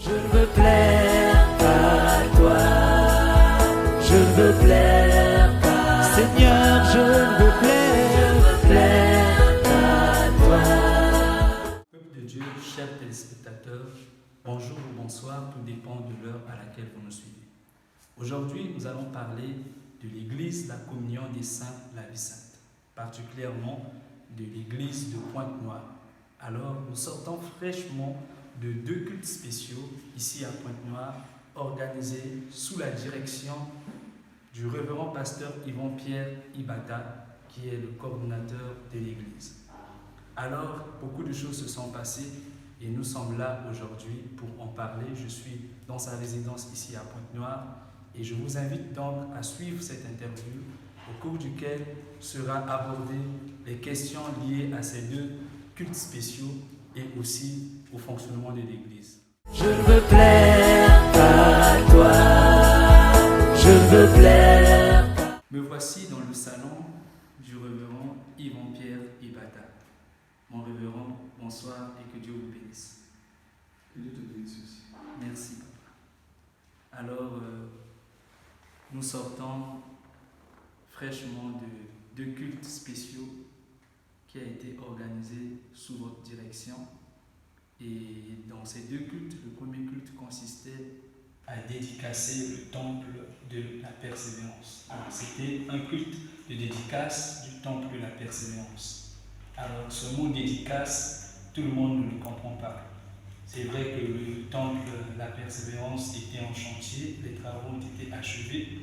Je veux plaire à toi, je veux plaire à Seigneur, je veux plaire à toi. Peuple de Dieu, chers téléspectateurs, bonjour ou bonsoir, tout dépend de l'heure à laquelle vous nous suivez. Aujourd'hui, nous allons parler de l'Église, la communion des saints, la vie sainte, particulièrement de l'Église de Pointe-Noire. Alors, nous sortons fraîchement de 2 cultes spéciaux ici à Pointe-Noire, organisés sous la direction du révérend pasteur Yvon-Pierre Ibata, qui est le coordonnateur de l'Église. Alors, beaucoup de choses se sont passées et nous sommes là aujourd'hui pour en parler. Je suis dans sa résidence ici à Pointe-Noire et je vous invite donc à suivre cette interview au cours duquel sera abordées les questions liées à ces 2 cultes spéciaux et aussi au fonctionnement de l'Église. Je veux plaire à toi, je veux plaire. Me voici dans le salon du révérend Yvon-Pierre Ibata. Mon révérend, bonsoir et que Dieu vous bénisse. Que Dieu te bénisse aussi. Merci, papa. Alors, nous sortons fraîchement de 2 cultes spéciaux qui a été organisé sous votre direction. Et dans ces 2 cultes, le premier culte consistait à dédicacer le temple de la persévérance. Alors, c'était un culte de dédicace du temple de la persévérance. Alors, ce mot dédicace, tout le monde ne le comprend pas. C'est vrai que le temple de la persévérance était en chantier, les travaux ont été achevés.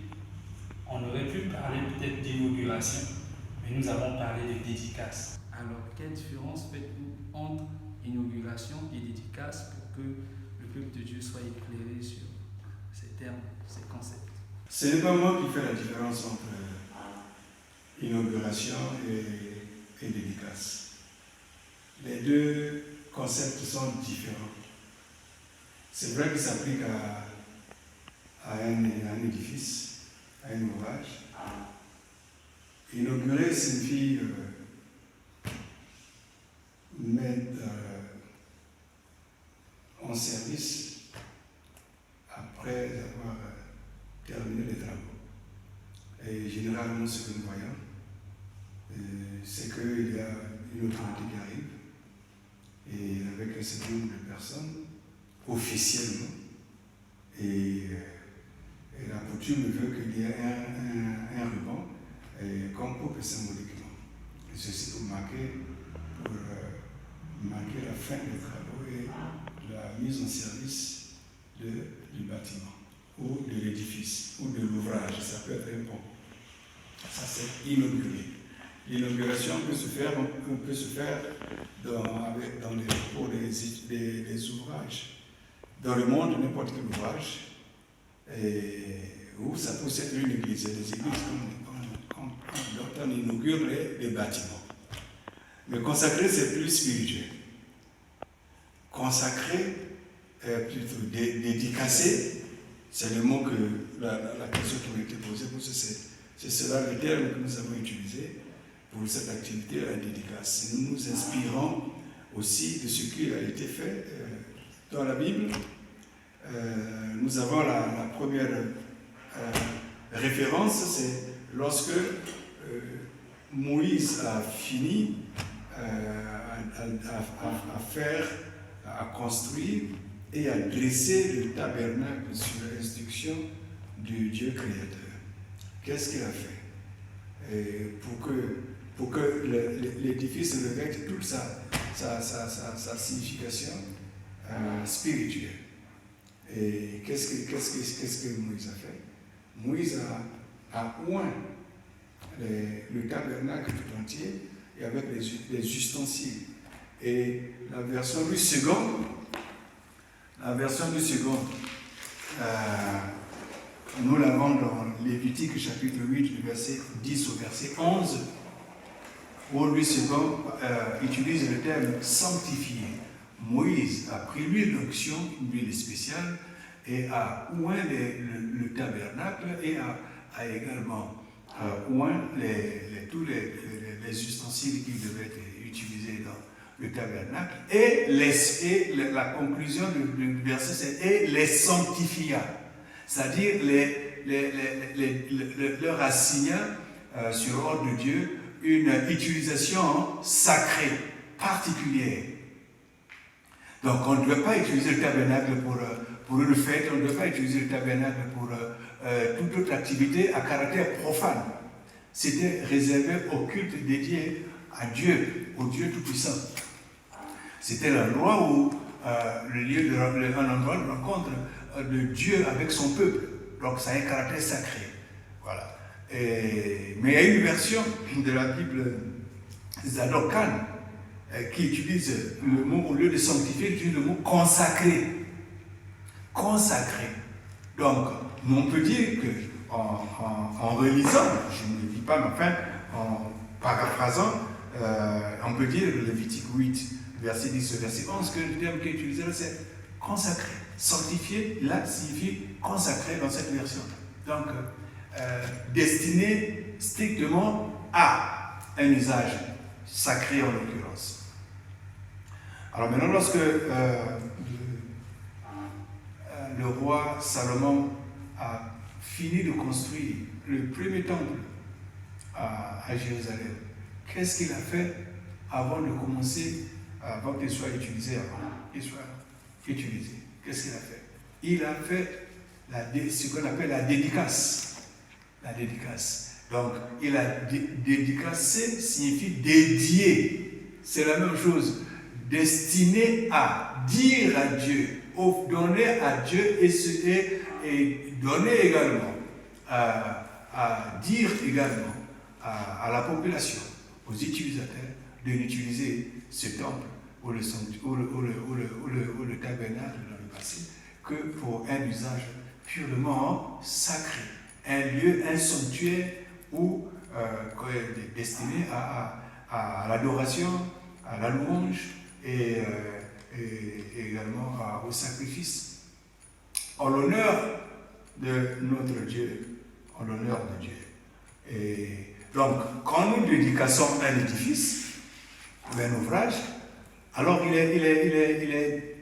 On aurait pu parler peut-être d'inauguration, mais nous avons parlé de dédicace. Alors, quelle différence faites-vous entre inauguration et dédicace pour que le peuple de Dieu soit éclairé sur ces termes, ces concepts? Ce n'est pas moi qui fais la différence entre inauguration et dédicace. Les 2 concepts sont différents. C'est vrai qu'ils s'appliquent à un édifice, à un ouvrage. Inaugurer signifie mettre en service après avoir terminé les travaux. Et généralement, ce que nous voyons, c'est qu'il y a une autorité qui arrive et avec un certain nombre de personnes, officiellement, et la coutume veut qu'il y ait un ruban comme coupe symboliquement. Et ceci pour marquer la fin des travaux et la mise en service du bâtiment ou de l'édifice ou de l'ouvrage. Ça peut être un pont. Ça, c'est inauguré. L'inauguration peut se faire pour des ouvrages. Dans le monde, n'importe quel ouvrage, ou ça peut être une église. Il y a des églises quand on inaugure les bâtiments. Mais consacrer, c'est plus spirituel. Consacrer, plutôt dédicacer, c'est le mot que la question qui m'a été posée, parce que c'est cela le terme que nous avons utilisé pour cette activité, la dédicace. Nous nous inspirons aussi de ce qui a été fait dans la Bible. Nous avons la première référence, c'est lorsque Moïse a fini à construire et à dresser le tabernacle sur l'instruction du Dieu créateur. Qu'est-ce qu'il a fait pour que l'édifice revête toute sa signification spirituelle. Et qu'est-ce que Moïse a fait? Moïse a oint le tabernacle tout entier et avec les ustensiles. Et la version du second, nous l'avons dans Lévitique chapitre 8, du verset 10 au verset 11, où lui second utilise le terme sanctifié. Moïse a pris l'huile d'onction, une huile spéciale, et a oint le tabernacle et a également oint tous les ustensiles qui devaient être utilisés le tabernacle, et la conclusion du verset, c'est « et les sanctifia », c'est-à-dire leur assigna sur ordre de Dieu une utilisation sacrée, particulière. Donc on ne doit pas utiliser le tabernacle pour une fête, on ne doit pas utiliser le tabernacle pour toute autre activité à caractère profane. C'était réservé au culte dédié à Dieu, au Dieu Tout-Puissant. C'était l'endroit où un endroit de rencontre de Dieu avec son peuple. Donc ça a un caractère sacré. Voilà. Mais il y a une version de la Bible Zadokan qui utilise le mot, au lieu de sanctifier, utilise le mot consacré. Consacré. Donc, on peut dire que en relisant, je ne le dis pas, mais enfin, en paraphrasant, on peut dire le Lévitique 8, verset 10, verset 11, que le terme qui est utilisé là, c'est consacré. Sanctifié, là, signifie consacré dans cette version. Donc, destiné strictement à un usage sacré en l'occurrence. Alors maintenant, lorsque le roi Salomon a fini de construire le premier temple à Jérusalem, qu'est-ce qu'il a fait avant de commencer, avant qu'il soit utilisé, Qu'est-ce qu'il a fait? Il a fait ce qu'on appelle la dédicace. La dédicace. Donc, il a dédicacé signifie dédier. C'est la même chose. Destiné à dire à Dieu, donner à Dieu et donner également, à dire également à la population, aux utilisateurs, de n'utiliser ce temple ou le tabernacle dans le passé que pour un usage purement sacré. Un lieu, un sanctuaire où destiné à l'adoration, à la louange et également au sacrifice. En l'honneur de notre Dieu, en l'honneur de Dieu. Et donc, quand nous dédicassons un édifice ou un ouvrage, alors il est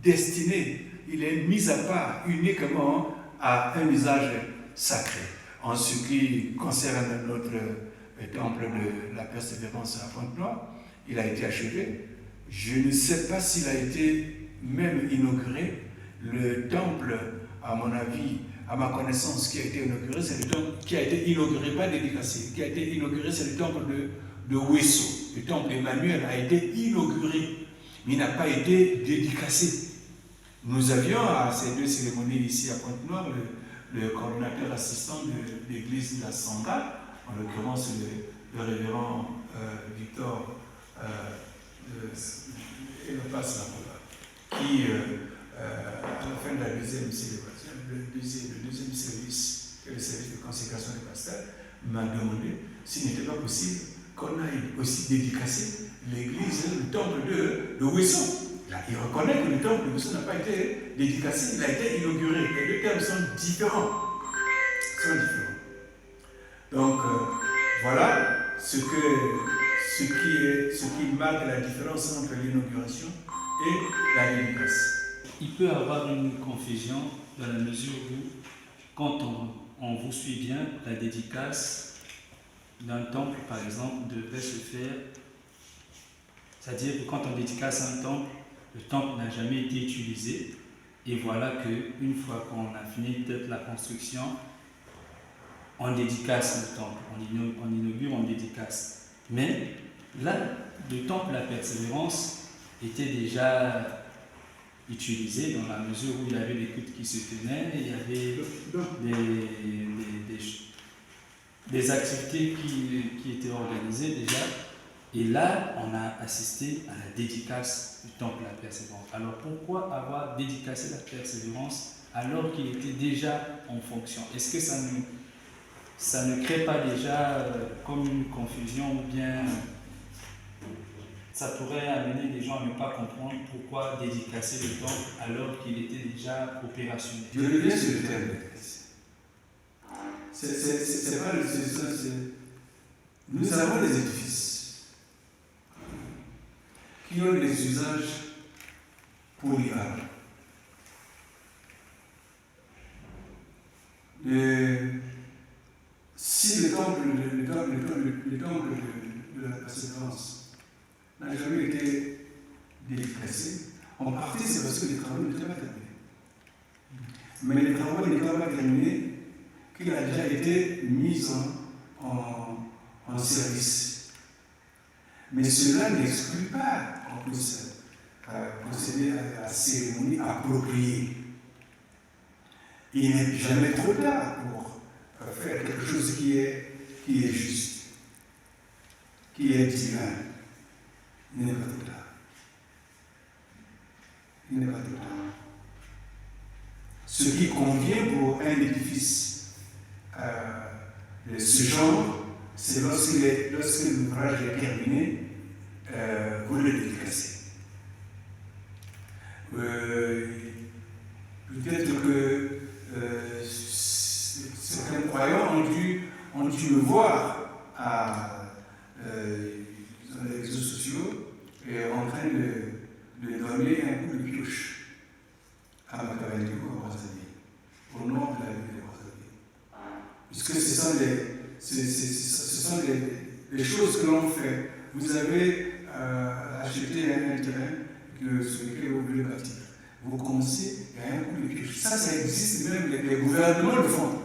destiné, il est mis à part uniquement à un usage sacré. En ce qui concerne notre temple de la persévérance à Pointe-Noire, il a été achevé. Je ne sais pas s'il a été même inauguré. Le temple, à mon avis, à ma connaissance, qui a été inauguré, c'est le temple qui a été inauguré, pas dédicacé, qui a été inauguré, c'est le temple de Ouesso. Le temple Emmanuel a été inauguré, mais il n'a pas été dédicacé. Nous avions à ces deux cérémonies ici à Pointe-Noire le coordonnateur assistant de l'église de la Sangha, en l'occurrence le révérend Victor et le passe qui, à la fin de la deuxième célébration, le deuxième service, qui est le service de consécration des pasteurs, m'a demandé s'il n'était pas possible qu'on aille aussi dédicacer l'église, le temple de Ouesson. Il reconnaît que le temple de Ouesson n'a pas été dédicacé, il a été inauguré. Les deux termes sont différents. Donc, voilà ce qui marque la différence entre l'inauguration et la dédicace. Il peut y avoir une confusion dans la mesure où, quand on vous suit bien, la dédicace d'un temple, par exemple, devrait se faire, c'est-à-dire que quand on dédicace un temple, le temple n'a jamais été utilisé, et voilà qu'une fois qu'on a fini peut-être la construction, on dédicace le temple, on inaugure, on dédicace. Mais là, le temple de la persévérance était déjà utilisé dans la mesure où il y avait des cultes qui se tenaient, il y avait des activités qui étaient organisées déjà. Et là, on a assisté à la dédicace du temple de la persévérance. Alors pourquoi avoir dédicacé la persévérance alors qu'il était déjà en fonction? Est-ce que ça ne crée pas déjà comme une confusion ou bien ça pourrait amener les gens à ne pas comprendre pourquoi dédicacer le temple alors qu'il était déjà opérationnel? Je reviens sur le terme. C'est pas le Nous avons des édifices. qui ont des usages polyvalents. Si le temple de la persévérance n'a jamais été dédicacé, en partie c'est parce que les travaux n'étaient pas terminés. Mais les travaux n'étaient pas terminés qu'il a déjà été mis en service. Mais cela n'exclut pas, en plus, procéder à la cérémonie appropriée. Il n'est jamais trop tard pour faire quelque chose qui est juste, qui est divin. Il n'est pas trop tard. Il n'est pas trop tard. Ce qui convient pour un édifice de ce genre, c'est lorsque l'ouvrage est terminé, vous le dédicacez. Peut-être que certains croyants ont dû me voir dans les réseaux sociaux en train de donner un coup de pioche à Makabandikou, à Brazzaville, au nord de la ville de Brazzaville. Puisque ce sont des choses que l'on fait. Vous avez acheté un terrain sur lequel vous voulez bâtir. Vous commencez, il y a un coup de pioche. Ça existe, même les gouvernements le font.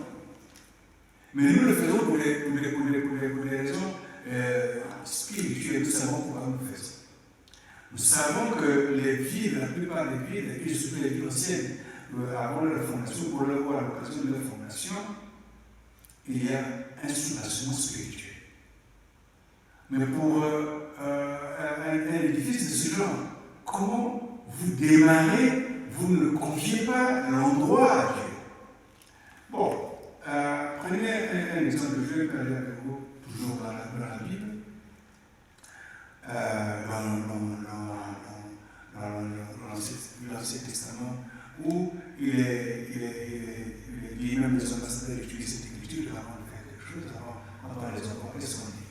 Mais nous le faisons pour les raisons spirituelles. Nous savons pourquoi nous faisons. Nous savons que les villes, la plupart des villes, et surtout les villes anciennes, avant leur fondation, pour leur à l'occasion de leur fondation, il y a un soulagement spirituel. Mais pour un édifice de ce genre, comment vous démarrez, vous ne confiez pas l'endroit à Dieu. Bon, prenez un exemple, je vais parler avec vous, toujours dans la Bible, dans l'Ancien Testament, où il est dit, même les ambassadeurs étudient cette écriture avant de faire quelque chose, avant de les envoyer, qu'est-ce qu'on dit?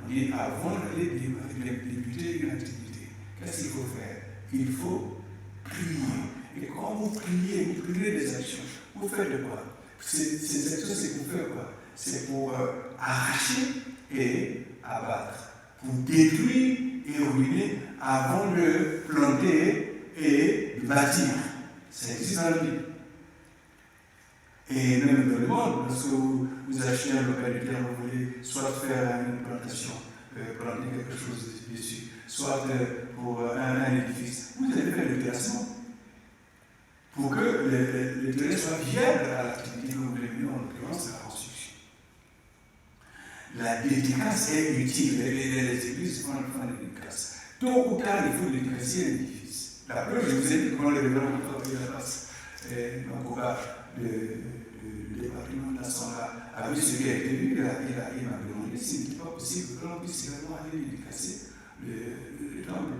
On dit, avant d'aller débuter une activité, qu'est-ce qu'il faut faire? Il faut prier. Et quand vous priez des actions. Vous faites de quoi? Ces actions, c'est pour faire quoi? C'est pour arracher et abattre, pour détruire et ruiner avant de planter et de bâtir. Ça existe dans la Bible. Et même dans le monde, lorsque vous achetez un local de terre, vous voulez soit faire une plantation, planter quelque chose dessus, soit pour un édifice, vous allez faire le terrassement pour que le terrain soit viable à l'activité que vous voulez mener, en l'occurrence la construction. La dédicace est utile, les églises font des dédicaces. Tôt ou tard, il faut dédicacer l'édifice. La preuve, je vous ai dit comment les révérends ont travaillé la place. Donc, le département de la Sangha a vu ce qui a été vu, il m'a demandé s'il n'était pas possible que l'on puisse également aller dédicacer le temple.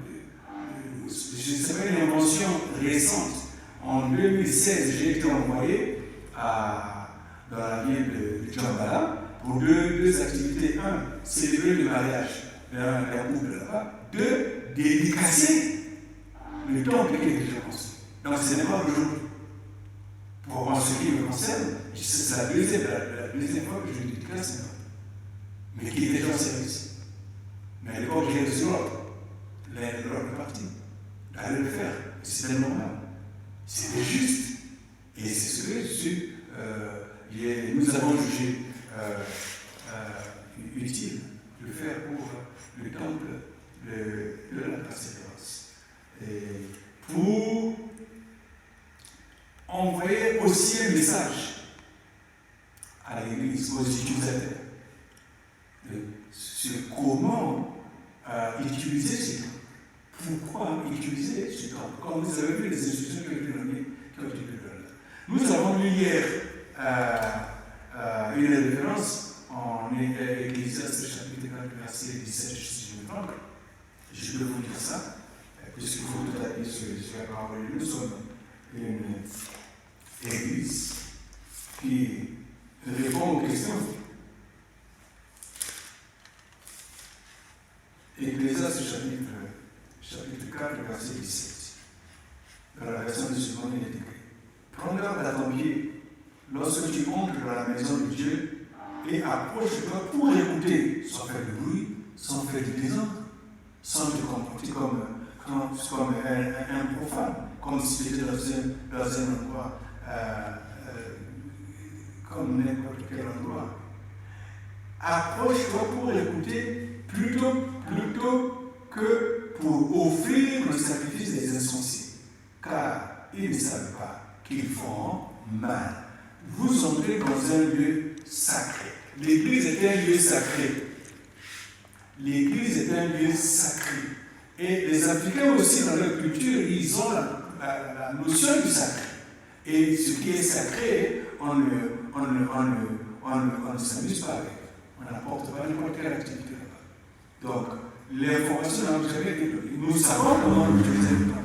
C'est pas une invention récente. En 2016, j'ai été envoyé dans la ville de Djambala pour deux activités. Un, célébrer le mariage d'un couple là-bas. Deux, dédicacer le temple qui est déjà construit. Donc ce n'est pas aujourd'hui. En ce qui me concerne, c'est la deuxième fois que je dédicace un temple. Mais qui est déjà en service. Mais à l'époque, j'ai reçu l'ordre. L'ordre est parti. D'aller le faire. C'était normal. C'était juste. Et c'est ce que nous avons jugé utile de faire pour le temple de la persévérance. Et pour envoyer aussi un message à l'Église, aux utilisateurs, sur comment utiliser ce temple. Pourquoi utiliser ce temple? Comme vous avez vu les instructions qui ont été données. Nous avons lu hier une référence en Ecclésiaste chapitre 4, verset 17, si je me trompe. Je peux vous dire ça, puisqu'il faut tout appuyer sur la parole. Nous sommes une église qui répond aux questions. Ecclésiaste chapitre lorsque tu entres dans la maison de Dieu et approche-toi pour écouter, sans faire de bruit, sans faire de désordre, sans te comporter comme un profane, comme si tu étais dans un endroit comme n'importe quel endroit. Approche-toi pour écouter plutôt que pour offrir le sacrifice des insensés, car ils ne savent pas qu'ils font mal. Vous entrez dans un lieu sacré. L'église est un lieu sacré. L'église est un lieu sacré. Et les Africains aussi, dans leur culture, ils ont la notion du sacré. Et ce qui est sacré, on ne s'amuse pas avec. On n'apporte pas n'importe quelle activité là-bas. Donc, l'information n'a jamais été donnée. Nous savons comment utiliser le temps.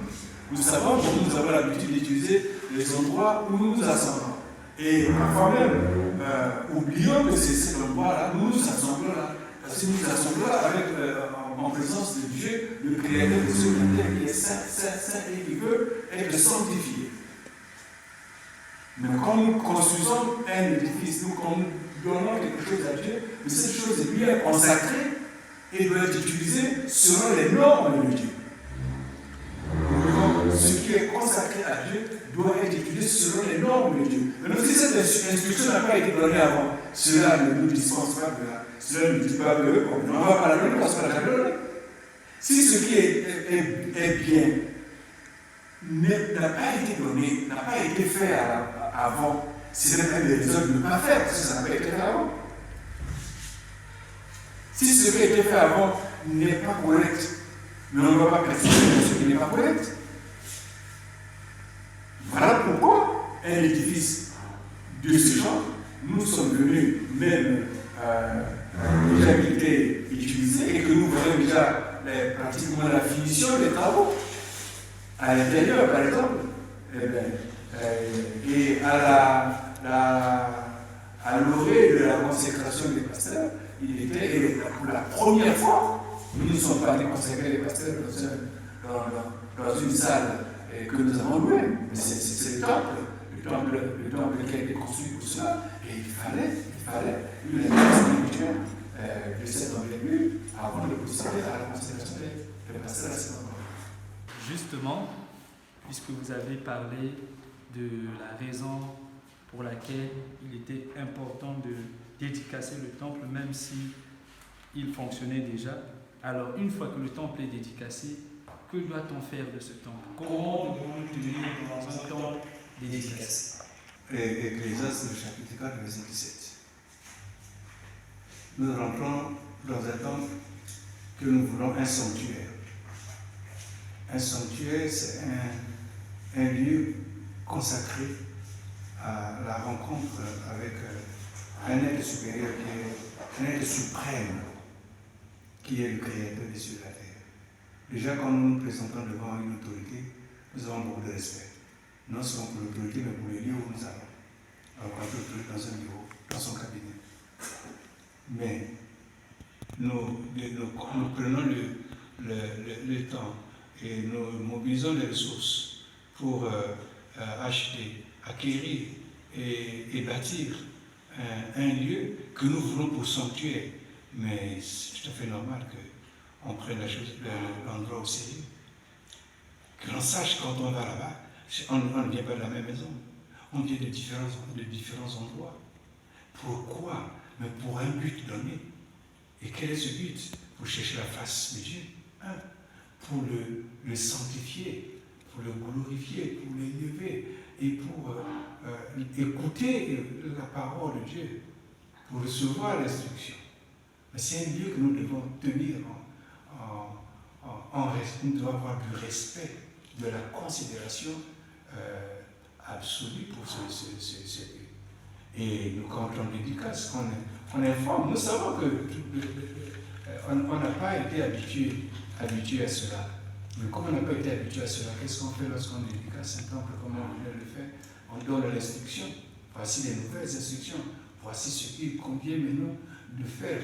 Nous savons comment nous avons l'habitude d'utiliser les endroits où nous nous assemblons. Et parfois même, oublions que c'est cet endroit-là, nous nous assemblons là. Parce que nous nous assemblons là avec, en présence de Dieu, le Créateur de ce monde qui est saint et qui veut être sanctifié. Mais quand nous construisons un édifice, quand nous donnons quelque chose à Dieu, mais cette chose est bien consacrée et doit être utilisée selon les normes de Dieu. Donc, ce qui est consacré à Dieu doit être utilisé selon les normes de Dieu. Maintenant, si cette instruction n'a pas été donnée avant, cela ne nous dispense pas de là. Cela ne dit pas que on ne va pas la donner parce qu'on l'a jamais donné. Si ce qui est bien n'a pas été donné, n'a pas été fait avant, c'est même des raisons de ne pas faire, parce que ça n'a pas été fait avant. Si ce qui a été fait avant n'est pas correct, mais on ne va pas persévérer ce qui n'est pas correct. Voilà pourquoi un édifice de ce genre, nous sommes venus même déjà été utilisé et que nous voyons déjà pratiquement la finition des travaux. À l'intérieur, par exemple, et à l'orée de la consécration des pasteurs, il était, pour la première fois, nous ne sommes pas allés consacrer les pasteurs dans une salle que nous avons louée. Mais c'est le temple qui a été construit pour cela, et il fallait une église spirituelle de cet envergure avant de procéder à la consécration des pasteurs à cet endroit. Justement, puisque vous avez parlé de la raison pour laquelle il était important de dédicacer le temple, même si il fonctionnait déjà. Alors, une fois que le temple est dédicacé, que doit-on faire de ce temple? Comment devons-nous tenir dans un temple dédicacé? Ecclésiaste, le chapitre 4, verset 17. Nous rentrons dans un temple que nous voulons un sanctuaire. Un sanctuaire, c'est un lieu consacré à la rencontre avec un être supérieur, un être suprême, qui est le Créateur des cieux et de la terre. Déjà, quand nous nous présentons devant une autorité, nous avons beaucoup de respect. Non seulement pour l'autorité, mais pour les lieux où nous allons. Alors, quand l'autorité dans un bureau, dans son cabinet. Mais nous prenons le temps et nous mobilisons les ressources pour acheter, acquérir et bâtir un lieu que nous voulons pour sanctuaire. Mais c'est tout à fait normal qu'on prenne l'endroit au sérieux. Que l'on sache quand on va là-bas, on ne vient pas de la même maison. On vient de différents endroits. Pourquoi? Mais pour un but donné. Et quel est ce but? Pour chercher la face de Dieu. Pour le sanctifier, pour le glorifier, pour l'élever et pour écouter la parole de Dieu, pour recevoir l'instruction. Mais c'est un lieu que nous devons tenir en respect. Nous devons avoir du respect, de la considération absolue pour ce lieu. Et nous, quand on dédicace, on informe, nous savons que on n'a pas été habitué à cela. Mais comme on n'a pas été habitué à cela, qu'est-ce qu'on fait lorsqu'on dédicace un temple comme on vient de le faire? On donne l'instruction. Voici les nouvelles instructions. Voici ce qu'il convient maintenant de faire.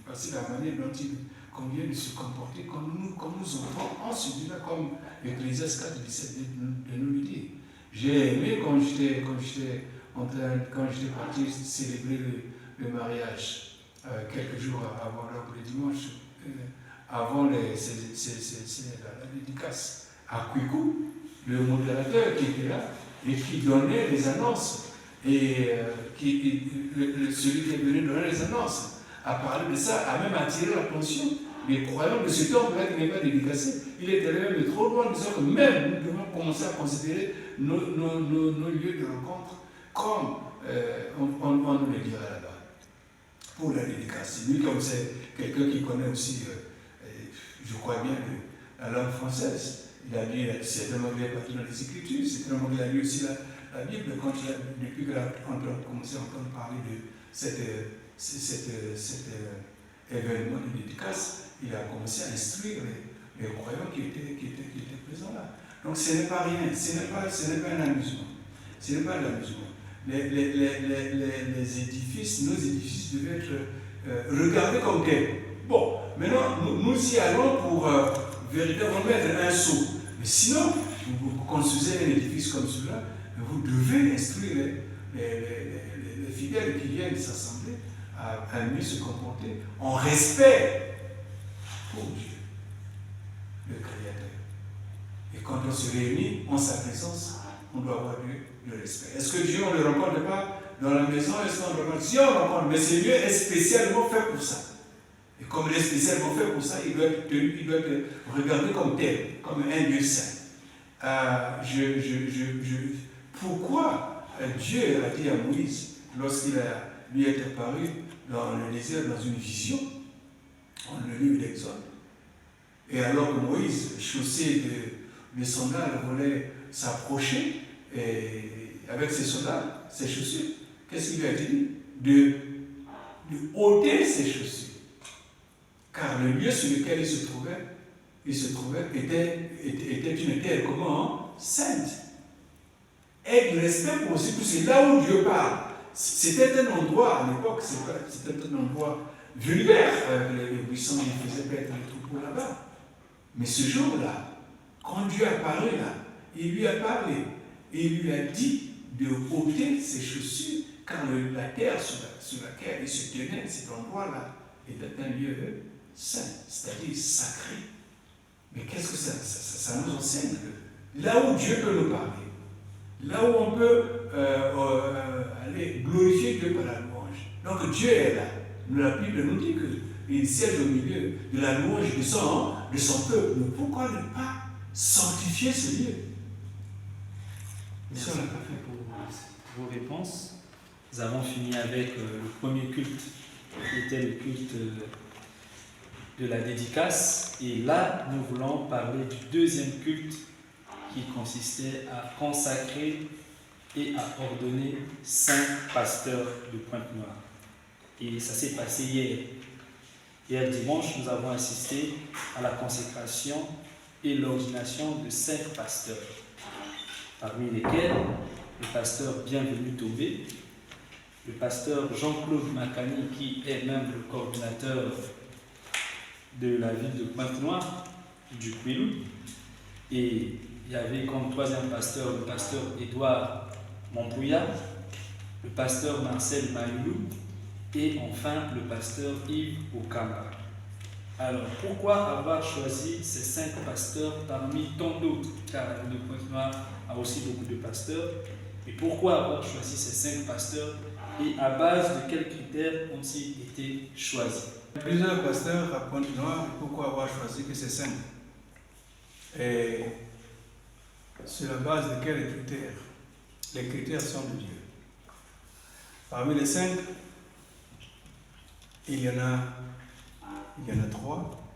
Voici la manière dont il convient de se comporter comme nous entrons en celui-là, comme Ecclésiaste 4, 17 de nous le dire. J'ai aimé quand j'étais parti célébrer le mariage, quelques jours avant le dimanche, avant la dédicace, à Kwiku, le modérateur qui était là et qui donnait les annonces, et celui qui est venu donner les annonces a parlé de ça, a même attiré l'attention des croyants de ce temple-là qui n'est pas dédicacé. Il était allé même trop loin, disant que même nous devons commencer à considérer nos lieux de rencontre comme on nous le dira là-bas, pour la dédicace. Lui, comme c'est quelqu'un qui connaît aussi, je crois bien, la langue française, il a lu, certainement il est parti dans les Écritures, certainement il a lu aussi la Bible, depuis qu'on a commencé à entendre parler de cet événement de dédicace, il a commencé à instruire les croyants qui étaient présents là. Donc ce n'est pas rien, ce n'est pas un amusement. Ce n'est pas de l'amusement. Les édifices, nos édifices devaient être regardés comme tels. Bon, maintenant, nous y allons pour véritablement mettre un sceau. Mais sinon, vous construisez un édifice comme celui-là, vous devez instruire les fidèles qui viennent s'assembler à mieux se comporter en respect pour Dieu, le Créateur. Et quand on se réunit en sa présence, on doit avoir le respect. Est-ce que Dieu, on ne le rencontre pas dans la maison? Est-ce qu'on le rencontre? Si on le rencontre, mais ce lieu est spécialement fait pour ça. Et comme il est spécialement fait pour ça, il doit être regardé comme tel, comme un lieu saint. Pourquoi Dieu a dit à Moïse, lorsqu'il lui est apparu dans le désert, dans une vision, on le livre d'Exode, et alors que Moïse, chaussé de sandales, voulait s'approcher avec ses sandales, ses chaussures, qu'est-ce qu'il lui a dit? De ôter ses chaussures. Car le lieu sur lequel il se trouvait était une terre comment? Sainte. Et le respect pour aussi, c'est là où Dieu parle. C'était un endroit, à l'époque, c'était un endroit vulgaire. Les buissons, ils faisaient peut-être les troupeaux là-bas. Mais ce jour-là, quand Dieu est apparu là, il lui a parlé et il lui a dit de ôter ses chaussures, car la terre sur laquelle il se tenait, cet endroit-là, était un lieu saint, c'est-à-dire sacré. Mais qu'est-ce que ça nous enseigne? Là où Dieu peut nous parler, là où on peut aller glorifier Dieu par la louange. Donc Dieu est là. La Bible nous dit qu'il siège au milieu de la louange de son peuple. Mais pourquoi ne pas sanctifier ce lieu? Merci pour vos réponses. Nous avons fini avec le premier culte, qui était le culte de la dédicace. Et là, nous voulons parler du deuxième culte qui consistait à consacrer et à ordonner 5 pasteurs de Pointe-Noire. Et ça s'est passé hier. Hier dimanche, nous avons assisté à la consécration et l'ordination de 5 pasteurs, parmi lesquels le pasteur Bienvenu Tobé, le pasteur Jean-Claude Macani, qui est même le coordinateur de la ville de Pointe-Noire, du Kwilu, et il y avait comme troisième pasteur le pasteur Édouard Montpouya, le pasteur Marcel Mayoulou et enfin le pasteur Yves Okamba. Alors pourquoi avoir choisi ces 5 pasteurs parmi tant d'autres? Car la ville de Pointe-Noire a aussi beaucoup de pasteurs. Et pourquoi avoir choisi ces 5 pasteurs et à base de quels critères ont-ils été choisis? Plusieurs pasteurs à Pointe-Noire, pourquoi avoir choisi que ces 5? Et sur la base de quels critères? Les critères sont de Dieu. Parmi les 5, il y en a 3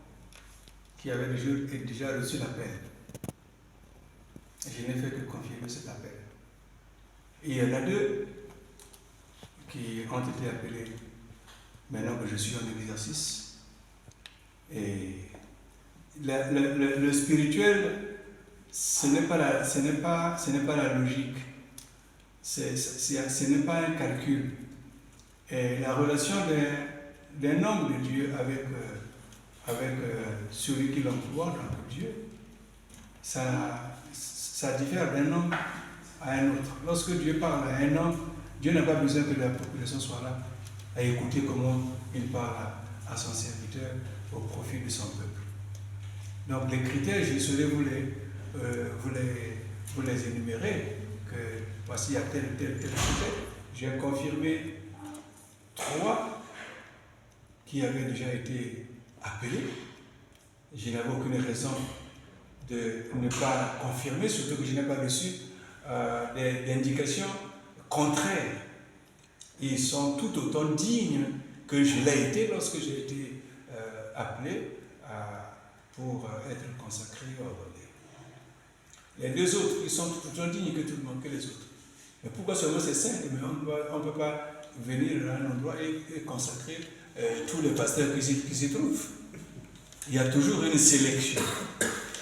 qui avaient déjà reçu l'appel. Je n'ai fait que confirmer cet appel. Et il y en a 2 qui ont été appelés maintenant que je suis en exercice. Et le spirituel, ce n'est pas la logique. Ce n'est pas un calcul. Et la relation d'un homme de Dieu avec celui qui l'emploie, donc Dieu, ça diffère d'un homme à un autre. Lorsque Dieu parle à un homme, Dieu n'a pas besoin que la population soit là à écouter comment il parle à son serviteur au profit de son peuple. Donc les critères, je saurais vous les énumérer, que voici il y a tel critère. J'ai confirmé 3 qui avaient déjà été appelés. Je n'avais aucune raison de ne pas confirmer, surtout que je n'ai pas reçu d'indications contraires. Ils sont tout autant dignes que je l'ai été lorsque j'ai été appelé pour être consacré ou ordonné. Les 2 autres, ils sont tout autant dignes que tout le monde, que les autres. Mais pourquoi seulement ces 5? Mais on ne peut pas venir à un endroit et consacrer tous les pasteurs qui s'y trouvent. Il y a toujours une sélection.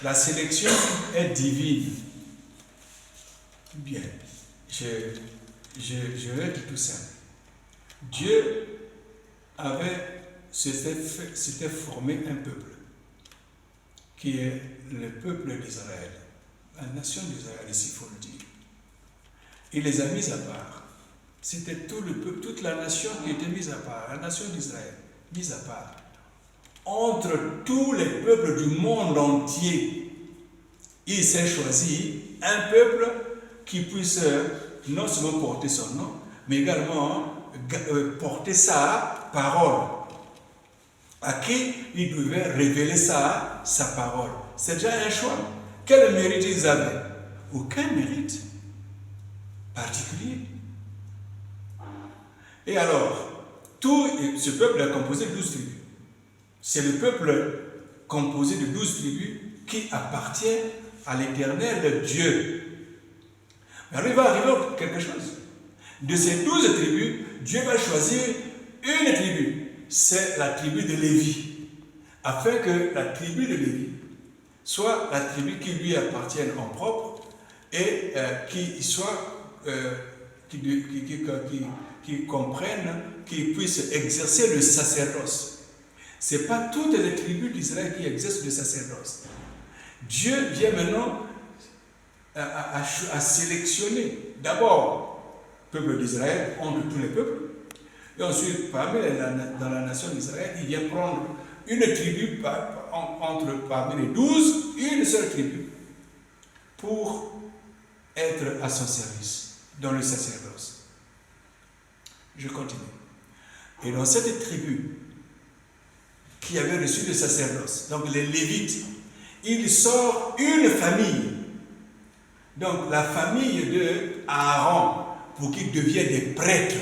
La sélection est divine. Bien, je vais être tout simple. Dieu s'était formé un peuple, qui est le peuple d'Israël, la nation d'Israël, s'il faut le dire. Il les a mis à part. C'était tout le peuple, toute la nation qui était mise à part, la nation d'Israël, mise à part. Entre tous les peuples du monde entier, il s'est choisi un peuple qui puisse non seulement porter son nom, mais également porter sa parole, à qui il devait révéler sa parole. C'est déjà un choix. Quel mérite ils avaient? Aucun mérite particulier. Et alors, tout ce peuple est composé de 12 tribus. C'est le peuple composé de 12 tribus qui appartient à l'Éternel Dieu. Alors il va arriver quelque chose. De ces 12 tribus, Dieu va choisir une tribu. C'est la tribu de Lévi. Afin que la tribu de Lévi soit la tribu qui lui appartienne en propre et qui comprenne, qui puisse exercer le sacerdoce. Ce n'est pas toutes les tribus d'Israël qui exercent le sacerdoce. Dieu vient maintenant à sélectionner d'abord le peuple d'Israël entre tous les peuples, et ensuite dans la nation d'Israël, il vient prendre une tribu parmi les 12, une seule tribu, pour être à son service dans le sacerdoce. Je continue. Et dans cette tribu qui avait reçu le sacerdoce, donc les Lévites, il sort une famille. Donc la famille de Aaron, pour qu'ils deviennent des prêtres.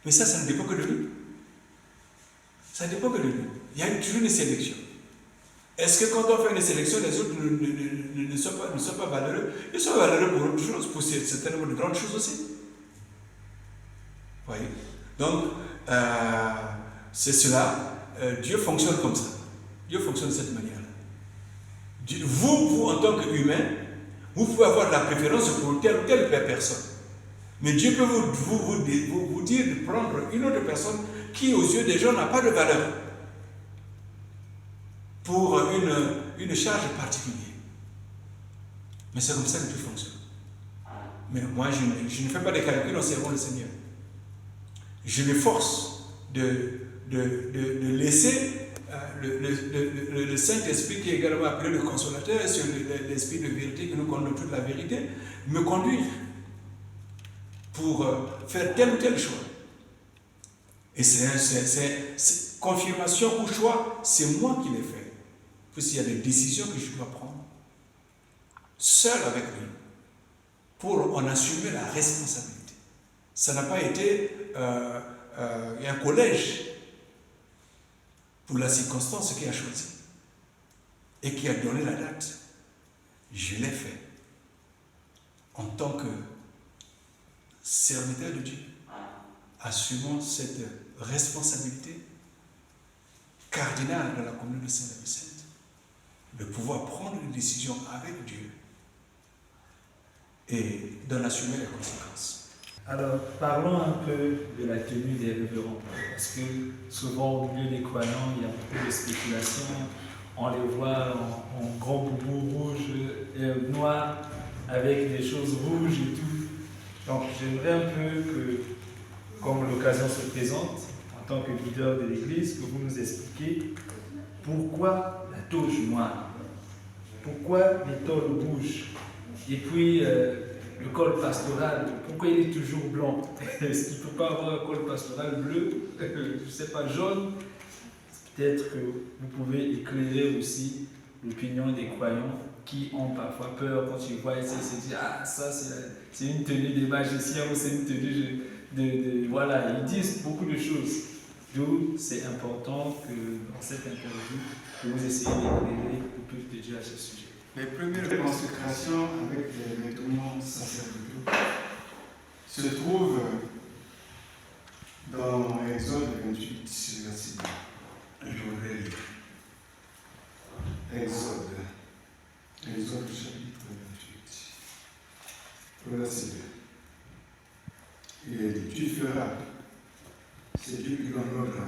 Mais ça ne dépend que de lui. Ça ne dépend que de lui. Il y a toujours une sélection. Est-ce que quand on fait une sélection, les autres ne sont pas valeureux? Ils sont valeureux pour autre chose, pour certaines de grandes choses aussi. Voyez? Donc, c'est cela. Dieu fonctionne comme ça. Dieu fonctionne de cette manière-là. Vous, en tant qu'humain, vous pouvez avoir de la préférence pour telle ou telle personne. Mais Dieu peut vous dire de prendre une autre personne qui, aux yeux des gens, n'a pas de valeur pour une charge particulière. Mais c'est comme ça que Dieu fonctionne. Mais moi, je ne fais pas de calcul en servant le Seigneur. Je m'efforce de laisser le Saint-Esprit, qui est également appelé le consolateur, sur l'esprit de vérité qui nous conduit toute la vérité, me conduire pour faire tel ou tel choix. Et c'est confirmation ou choix, c'est moi qui l'ai fait. Puisqu'il y a des décisions que je dois prendre, seul avec lui, pour en assumer la responsabilité. Ça n'a pas été un collège pour la circonstance qui a choisi et qui a donné la date. Je l'ai fait en tant que serviteur de Dieu, assumant cette responsabilité cardinale dans la communauté de Saint-Vicente, de pouvoir prendre des décisions avec Dieu et d'en assumer les conséquences. Alors, parlons un peu de la tenue des révérends, parce que souvent au milieu des croyants, il y a beaucoup de spéculations. On les voit en grand boubou rouge et noir. avec des choses rouges et tout. Donc j'aimerais un peu que, comme l'occasion se présente, en tant que leader de l'Église, que vous nous expliquiez pourquoi la toge noire, pourquoi les tôles rouges, et puis le col pastoral, pourquoi il est toujours blanc? Est-ce qu'il ne peut pas avoir un col pastoral bleu, je ne sais pas, jaune? Peut-être que vous pouvez éclairer aussi l'opinion des croyants qui ont parfois peur quand ils voient ça, ils se disent ah ça c'est une tenue des magiciens ou c'est une tenue de voilà, ils disent beaucoup de choses. D'où c'est important que dans cette interview que vous essayez d'éclairer le peuple de Dieu à ce sujet. Les premières consécrations avec les vêtements sacerdotaux se trouvent dans Exode 28, verset 2. Je voudrais lire. Exode chapitre 28, verset 2. Il est dit, tu feras, c'est Dieu qui donne l'ordre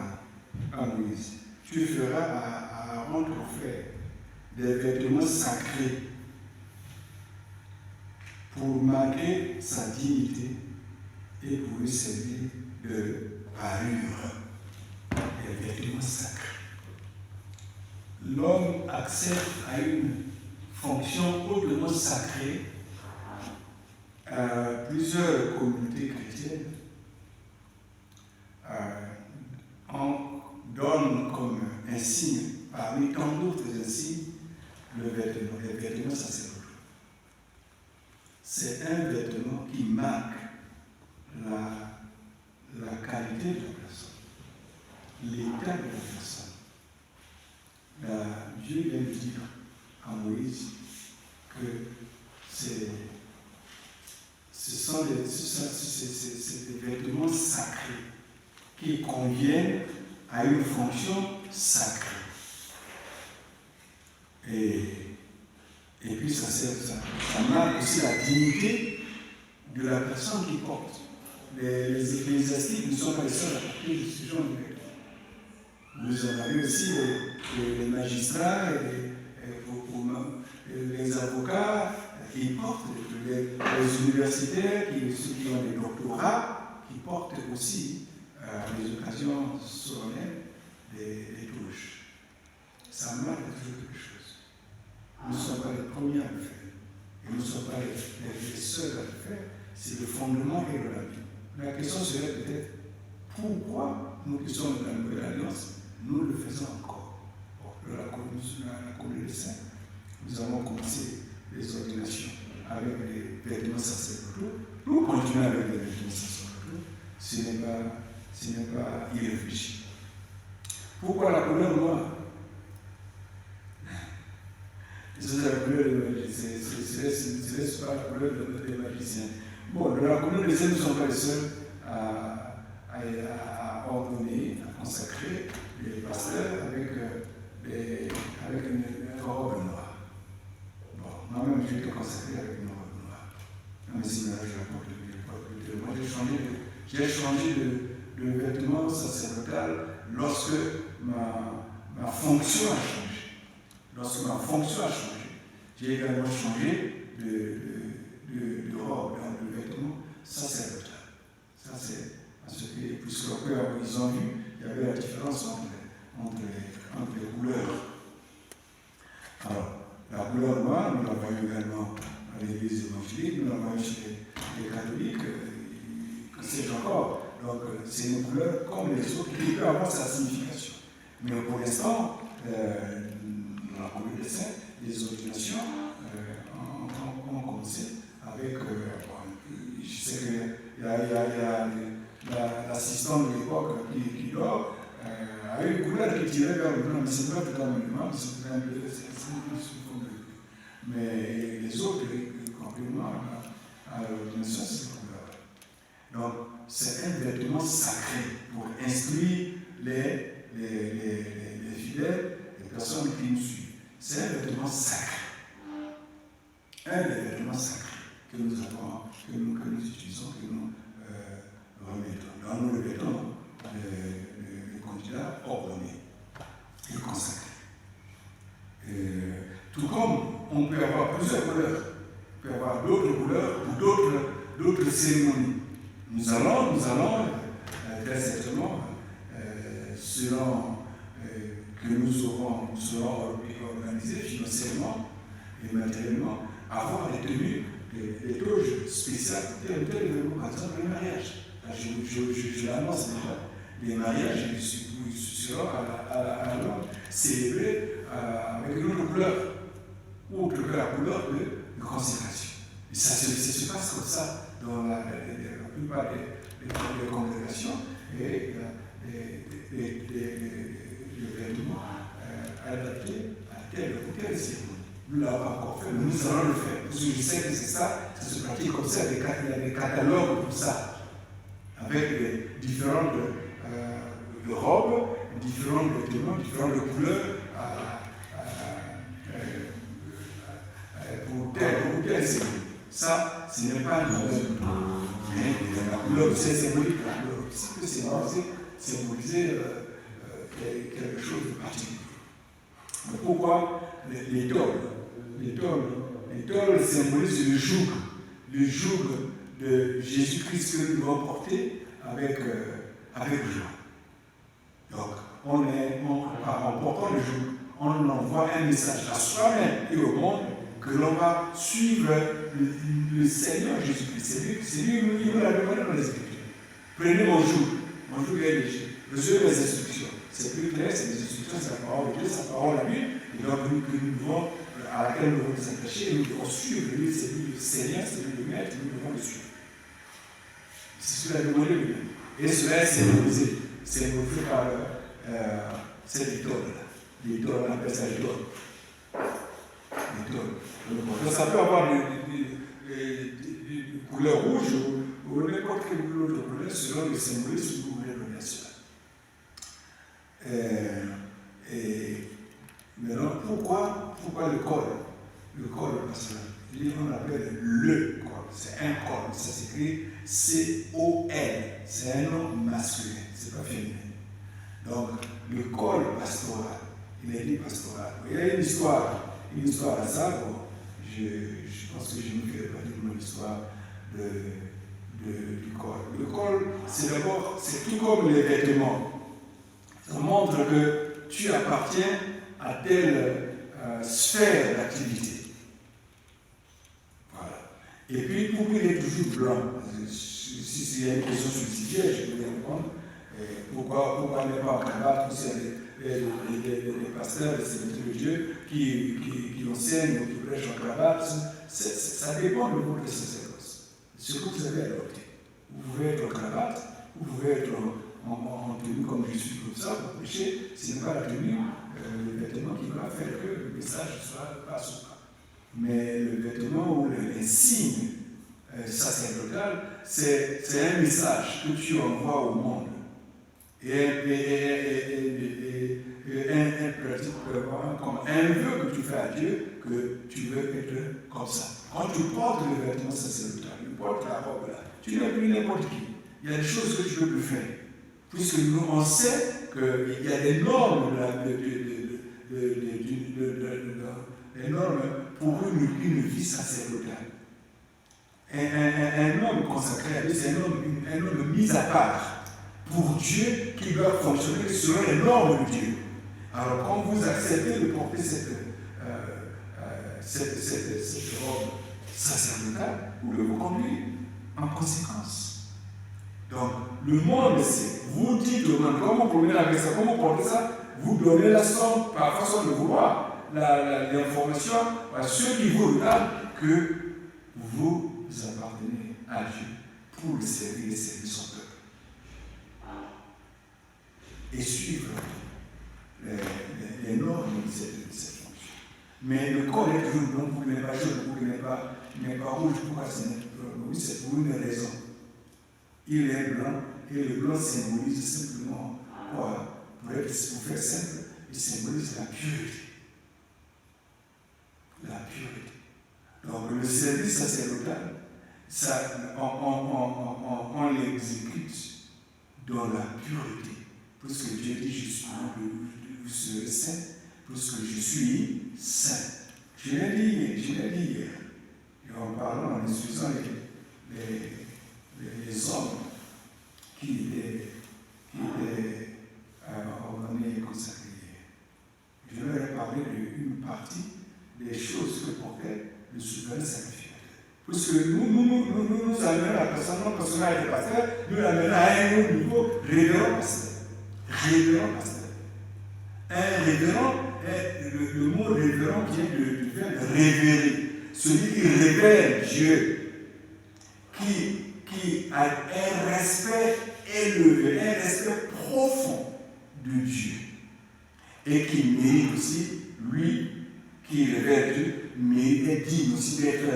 à Moïse, tu feras à Aaron ton frère des vêtements sacrés pour marquer sa dignité et pour lui servir de parure. Des vêtements sacrés. L'homme accède à une fonction hautement sacrée. Plusieurs communautés chrétiennes en donnent comme insigne, parmi tant d'autres insignes, les vêtements sacerdotaux. C'est un vêtement qui marque la qualité de la personne, l'état de la personne. Dieu vient de dire à Moïse que ce sont des vêtements sacrés qui conviennent à une fonction sacrée. Et puis ça marque aussi la dignité de la personne qui porte. Les ecclésiastiques ne sont pas les seuls à porter ce genre de vêtements. Vous en avez aussi les magistrats, les avocats qui portent, les universitaires, ceux qui ont des doctorats, qui portent aussi à des occasions solennelles des touches. Ça marque toujours quelque chose. Nous ne sommes pas les premiers à le faire. Et nous ne sommes pas les seuls à le faire. C'est le fondement et de la vie. La question serait peut-être pourquoi nous qui sommes dans la Nouvelle Alliance, nous le faisons encore. Pour la communauté des saints, nous avons commencé les ordinations avec les vêtements sacerdotaux. Nous continuons avec les vêtements sacerdotaux. Ce n'est pas irréfléchi. Pourquoi la couleur noire? C'est la couleur des magiciens. C'est pas la couleur des magiciens. Bon, la couleur des saints ne sont pas les seuls à ordonner, à consacrer les pasteurs avec une robe noire. Bon, moi-même, j'ai été consacré avec une robe noire. Même si là, je rapporte de moi, j'ai changé de vêtement sacerdotal lorsque ma fonction a changé. Lorsque ma fonction a changé, j'ai également changé de robe, de vêtement sacerdotal. Ça, c'est parce que, puisque ils ont vu, il y avait la différence entre les couleurs. Alors, la couleur noire, nous l'avons également à l'église évangélique, nous l'avons chez les catholiques, que sais-je encore. Donc, c'est une couleur comme les autres qui peut avoir sa signification. Mais pour l'instant, dans la communauté des saints, les ordinations ont commencé avec. Je sais qu'il y a l'assistant de l'époque qui dort, a eu une couleur qui tirait vers le blanc, mais c'est pas tout à fait noir, c'est un peu mais les autres, complètement à l'ordination, c'est cette couleur. Donc, c'est un vêtement sacré pour instruire les fidèles, les personnes qui nous suivent. C'est un vêtement sacré. Un des vêtements sacrés que nous avons, que nous utilisons, que nous remettons. Dans nous le vêtements, le candidat ordonné et consacré. Tout comme on peut avoir plusieurs couleurs, on peut avoir d'autres cérémonie. Nous allons très certainement, selon que nous serons organisés financièrement et matériellement, avoir des tenues, des toges spéciales pour tel ou tel événement, par exemple le mariage. Là, je l'annonce déjà. Les mariages seront alors célébrés avec une autre couleur, autre que la couleur de consécration. Et ça se passe comme ça dans la plupart des congrégations et des vêtements adaptés à telle ou telle cérémonie. Nous l'avons encore fait, mais nous allons le faire. Parce que je sais que c'est ça se pratique comme ça. Il y a des catalogues pour ça, avec des différentes robes, différents vêtements, différentes couleurs pour telle ou telle cérémonie. Ça, ce n'est pas une nouvelle. Mais la couleur, c'est symbolique. La couleur aussi peut symboliser quelque chose de particulier. Mais pourquoi les tôles? Les tôles symbolisent le joug de Jésus-Christ que nous devons porter avec joie. Donc, en portant le joug, on envoie un message à soi-même et au monde que l'on va suivre le Seigneur Jésus-Christ. C'est lui qui nous l'a demandé dans les Écritures. Prenez mon joug est léger. Recevez mes instructions. C'est plus clair, c'est des instructions, c'est la parole de Dieu, c'est la parole de la Bible, et donc à laquelle nous devons nous attacher, et nous devons suivre. Lui, c'est lui le Seigneur, c'est lui le Maître, nous devons le suivre. C'est ce qu'il a demandé lui-même. Et cela est symbolisé par cette étoile-là. L'étoile, on appelle ça l'étoile. Donc ça peut avoir des couleurs rouges ou n'importe quelle autre couleur selon le symbolisme que vous voulez donner à cela. Maintenant, pourquoi le col? Le col, parce qu'on appelle le col. C'est un col, ça s'écrit C-O-L. C'est un nom masculin, c'est pas féminin. Donc, le col pastoral, il est dit pastoral. Il y a une histoire à ça. Bon, je pense que je ne vais pas dire l'histoire du col. Le col, c'est d'abord, c'est tout comme les vêtements. Ça montre que tu appartiens à telle sphère d'activité. Voilà. Et puis, pour qu'il est toujours blanc, si il y a une question subsidiaire, je peux répondre. Pourquoi ne pas en cravate? Parce qu'il y a des pasteurs, des serviteurs de Dieu qui enseignent ou qui prêchent en cravate. Ça dépend de votre sacerdoce. Ce que vous avez adopté. Vous pouvez être en cravate, vous pouvez être en tenue comme je suis comme ça, pour prêcher. Ce n'est pas la tenue, le vêtement qui va faire que le message soit pas souple. Mais le vêtement ou l'insigne sacerdotal, c'est un message que tu envoies au monde. Et comme un vœu que tu fais à Dieu, que tu veux être comme ça. Quand tu portes le vêtement sacerdotal, tu portes la robe là, tu n'es plus n'importe qui. Il y a des choses que tu ne peux plus faire. Puisque nous, on sait qu'il y a des normes, des normes pour une vie sacerdotale. Un homme consacré à Dieu, c'est un homme mis à part pour Dieu qui doit fonctionner selon les normes de Dieu. Alors, quand vous acceptez de porter cette robe sacerdotale, vous devez vous conduire en conséquence. Donc, le monde sait. Vous dites au monde, comment vous promenez avec ça, comment vous portez ça, vous donnez la somme par façon de vouloir l'information à ceux qui vous regardent que vous appartenez à Dieu pour le servir et servir son peuple. Et suivre les normes de cette fonction. Mais le corps est toujours blanc, pour qu'il n'est pas jaune, pour qu'il n'est pas rouge, pourquoi c'est pour une raison. Il est blanc, et le blanc symbolise simplement quoi? Pour faire simple, il symbolise la pureté. La pureté. Donc le service sacerdotal, on l'exécute dans la pureté. Puisque Dieu dit, vous serez saint, puisque je suis saint. Je l'ai dit hier. Et en parlant, en utilisant hommes qui étaient ordonnés et consacrés. Je leur ai parlé d'une partie des choses que portait le souverain sacrificateur. Puisque nous amenons la personne, non personnage de pasteur, nous l'amenons à un autre niveau, révérend pasteur. Révérend pasteur. Un révérend, le mot révérend vient du verbe révérer. Celui qui révère Dieu, qui a un respect élevé, un respect profond de Dieu. Et qui mérite aussi, lui, qui révère Dieu, mais est digne aussi d'être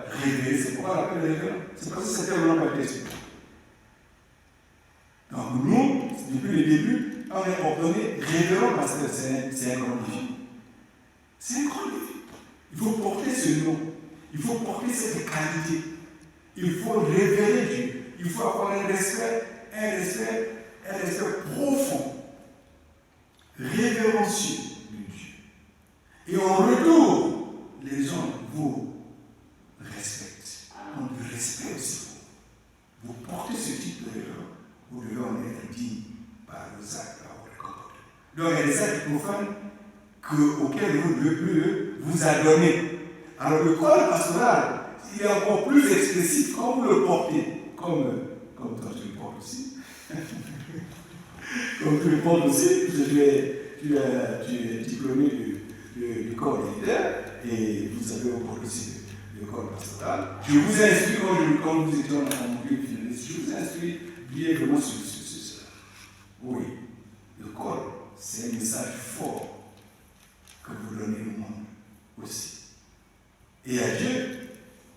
révéré. C'est pourquoi on l'appelle révérend. C'est parce que c'était le nom de l'Esprit. Donc nous, depuis le début, on est ordonné révérend parce que c'est un grand défi. C'est un grand défi. Il faut porter ce nom. Il faut porter cette qualité. Il faut révérer Dieu. Il faut avoir un respect profond, révérencieux de Dieu. Et en retour, les gens vous respectent. On vous respecte aussi. Vous portez ce type de révérence. Vous devez en être digne par vos actes, par votre comportement. Donc il y a des actes profanes auxquels vous ne devez plus vous adonner. Alors le code pastoral, il est encore plus expressif quand vous le portez, comme toi tu le portes aussi. Comme tu le portes aussi, tu es diplômé du corps militaire et vous avez porté aussi le corps pastoral. Je vous ai instruit, quand vous étiez en module finaliste, je vous ai instruit brièvement sur cela. Oui, le corps, c'est un message fort que vous donnez au monde aussi. Et à Dieu,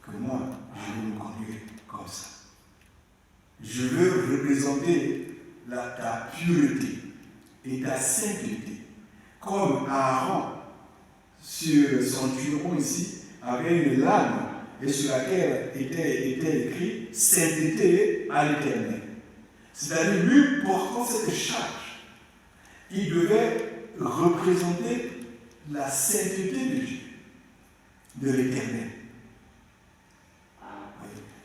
que moi, je vais me conduire comme ça. Je veux représenter ta pureté et ta sainteté. Comme Aaron, sur son turon ici, avait une lame et sur laquelle était écrit « sainteté à l'Éternel ». C'est-à-dire, lui, portant cette charge, il devait représenter la sainteté de Dieu, de l'Éternel.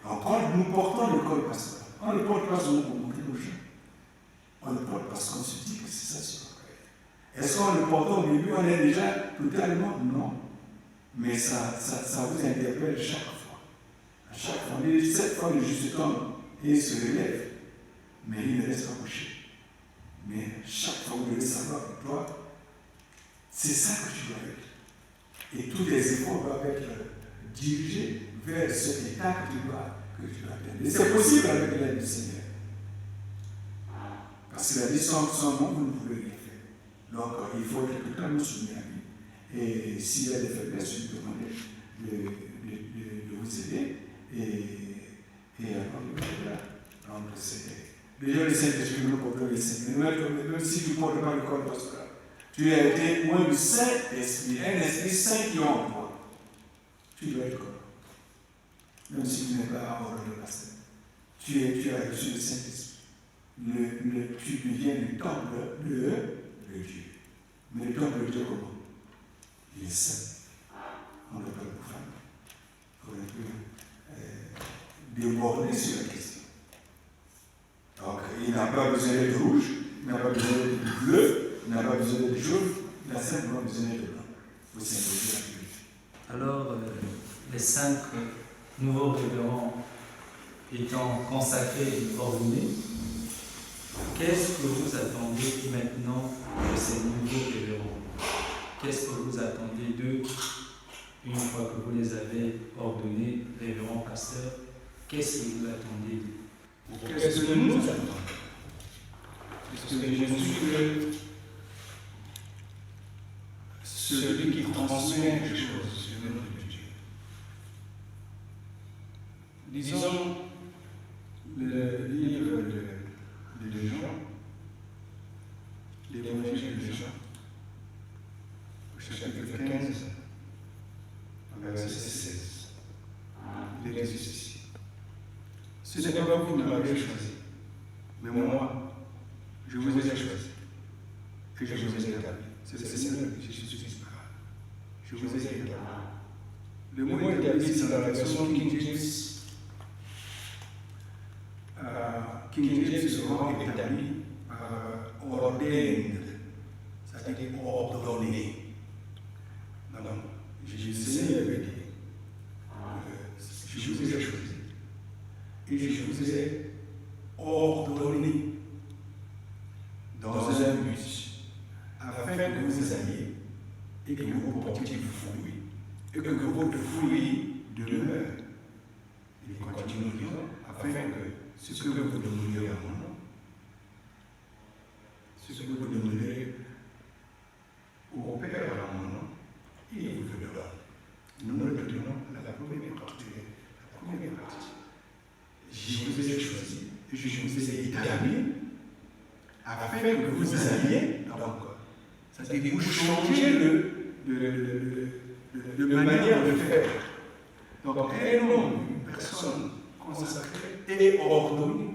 Alors, quand nous portons le col pastoral, on ne le porte pas seulement pour montrer nos gens. On le porte parce qu'on se dit que c'est ça sur le cœur. Est-ce qu'on le porte au début, on est déjà totalement non. Mais ça vous interpelle chaque fois. À chaque fois, on dit 7 fois le juste tombe et il se relève. Mais il ne reste pas couché. Mais chaque fois, vous devez savoir que toi, c'est ça que tu dois être. Et tous tes efforts doivent être dirigés vers cet état que tu dois atteindre. Et c'est possible avec l'aide du Seigneur. Parce qu'il a dit sans nom, vous ne pouvez rien faire. Donc, il faut être totalement soumis à lui. Et s'il y a des faiblesses, vous demandez de vous aider. Et alors, voilà. Donc, c'est. Déjà, le Saint-Esprit nous porte le Seigneur. Même si tu ne portes pas le corps pastoral, tu as été loin du Saint-Esprit, un Esprit Saint qui est en toi. Tu dois être comme. Même si tu n'es pas ordonné de pasteur. Tu as reçu le Saint-Esprit. Tu deviens le temple de Dieu. Mais le temple de Dieu, comment? Il est saint. On ne peut pas le profane. On ne peut déborder sur la question. Donc, il n'a pas besoin d'être rouge, il n'a pas besoin d'être bleu, il n'a pas besoin d'être jaune, il a simplement besoin d'être blanc. Vous symboliser la purité. Alors, les 5 nouveaux révérends étant consacrés et ordonnés, qu'est-ce que vous attendez maintenant de ces nouveaux révérends? Qu'est-ce que vous attendez d'eux une fois que vous les avez ordonnés, révérends pasteurs? Qu'est-ce que vous attendez d'eux? Qu'est-ce que nous attendons? Parce que je suis celui qui transmet les choses sur l'œuvre de Dieu. Disons le livre de Jean, l'évangile de Jean, au chapitre 15, verset 16. Il est ceci. Ce n'est pas vous qui m'avez choisi, mais moi, je vous ai choisi, que je vous ai établi. C'est le Seigneur que Jésus-Christ parle. Je vous ai établi. Le mot établi, c'est dans la version King James. King James souvent établi par ordained, c'est-à-dire ordonné. Donc, Jésus avait dit, je vous ai choisi et je vous ai ordonné dans un but afin que vous alliez et que vous portiez du fruit et que votre fruit demeure. Il continue en disant, afin que ce que vous demanderez à mon nom, ce que vous demanderez au Père à mon nom, il vous le donne. Nous le donnons la première partie. Je vous ai choisi, je vous ai établi, afin que vous alliez, donc, c'est-à-dire que vous changez de manière de faire. Donc, un homme, une personne consacrée et ordonnée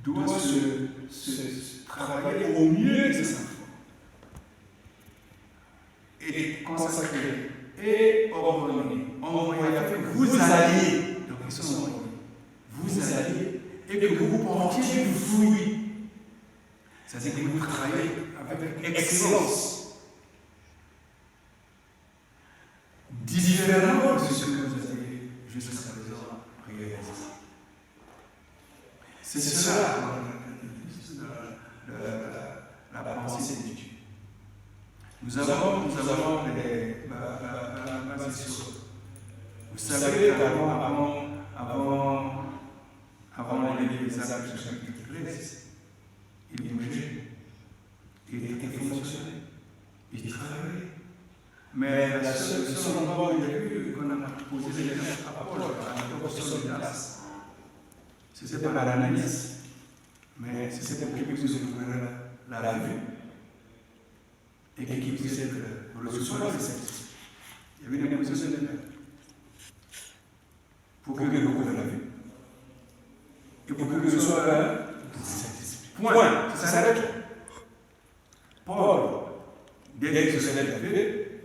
doit se travailler au mieux de sa foi. Et consacré et ordonné, envoyé afin que vous alliez, donc ils sont envoyés, vous alliez et que vous portiez du fruit. C'est-à-dire que vous travaillez avec excellence. Différemment de ce que vous avez jusqu'à présent réalisé. C'est cela la pensée de Dieu. Nous avons basé sur. Vous savez qu'avant les Actes chapitre 13, il bougeait, il était fonctionnel, il travaillait. Mais le seul endroit où il y a eu qu'on a posé les questions à Paul, à l'apostole de Damas, c'était par l'analyse. Mais c'était pour qu'il puisse ouvrir la vue et qu'il puisse recevoir le Saint-Esprit. Il y avait une imposition de l'air pour qu'il ouvre la vue et pour qu'il reçoive le Saint-Esprit. Point. Ça s'arrête là. Paul, dès qu'il se lève la vue,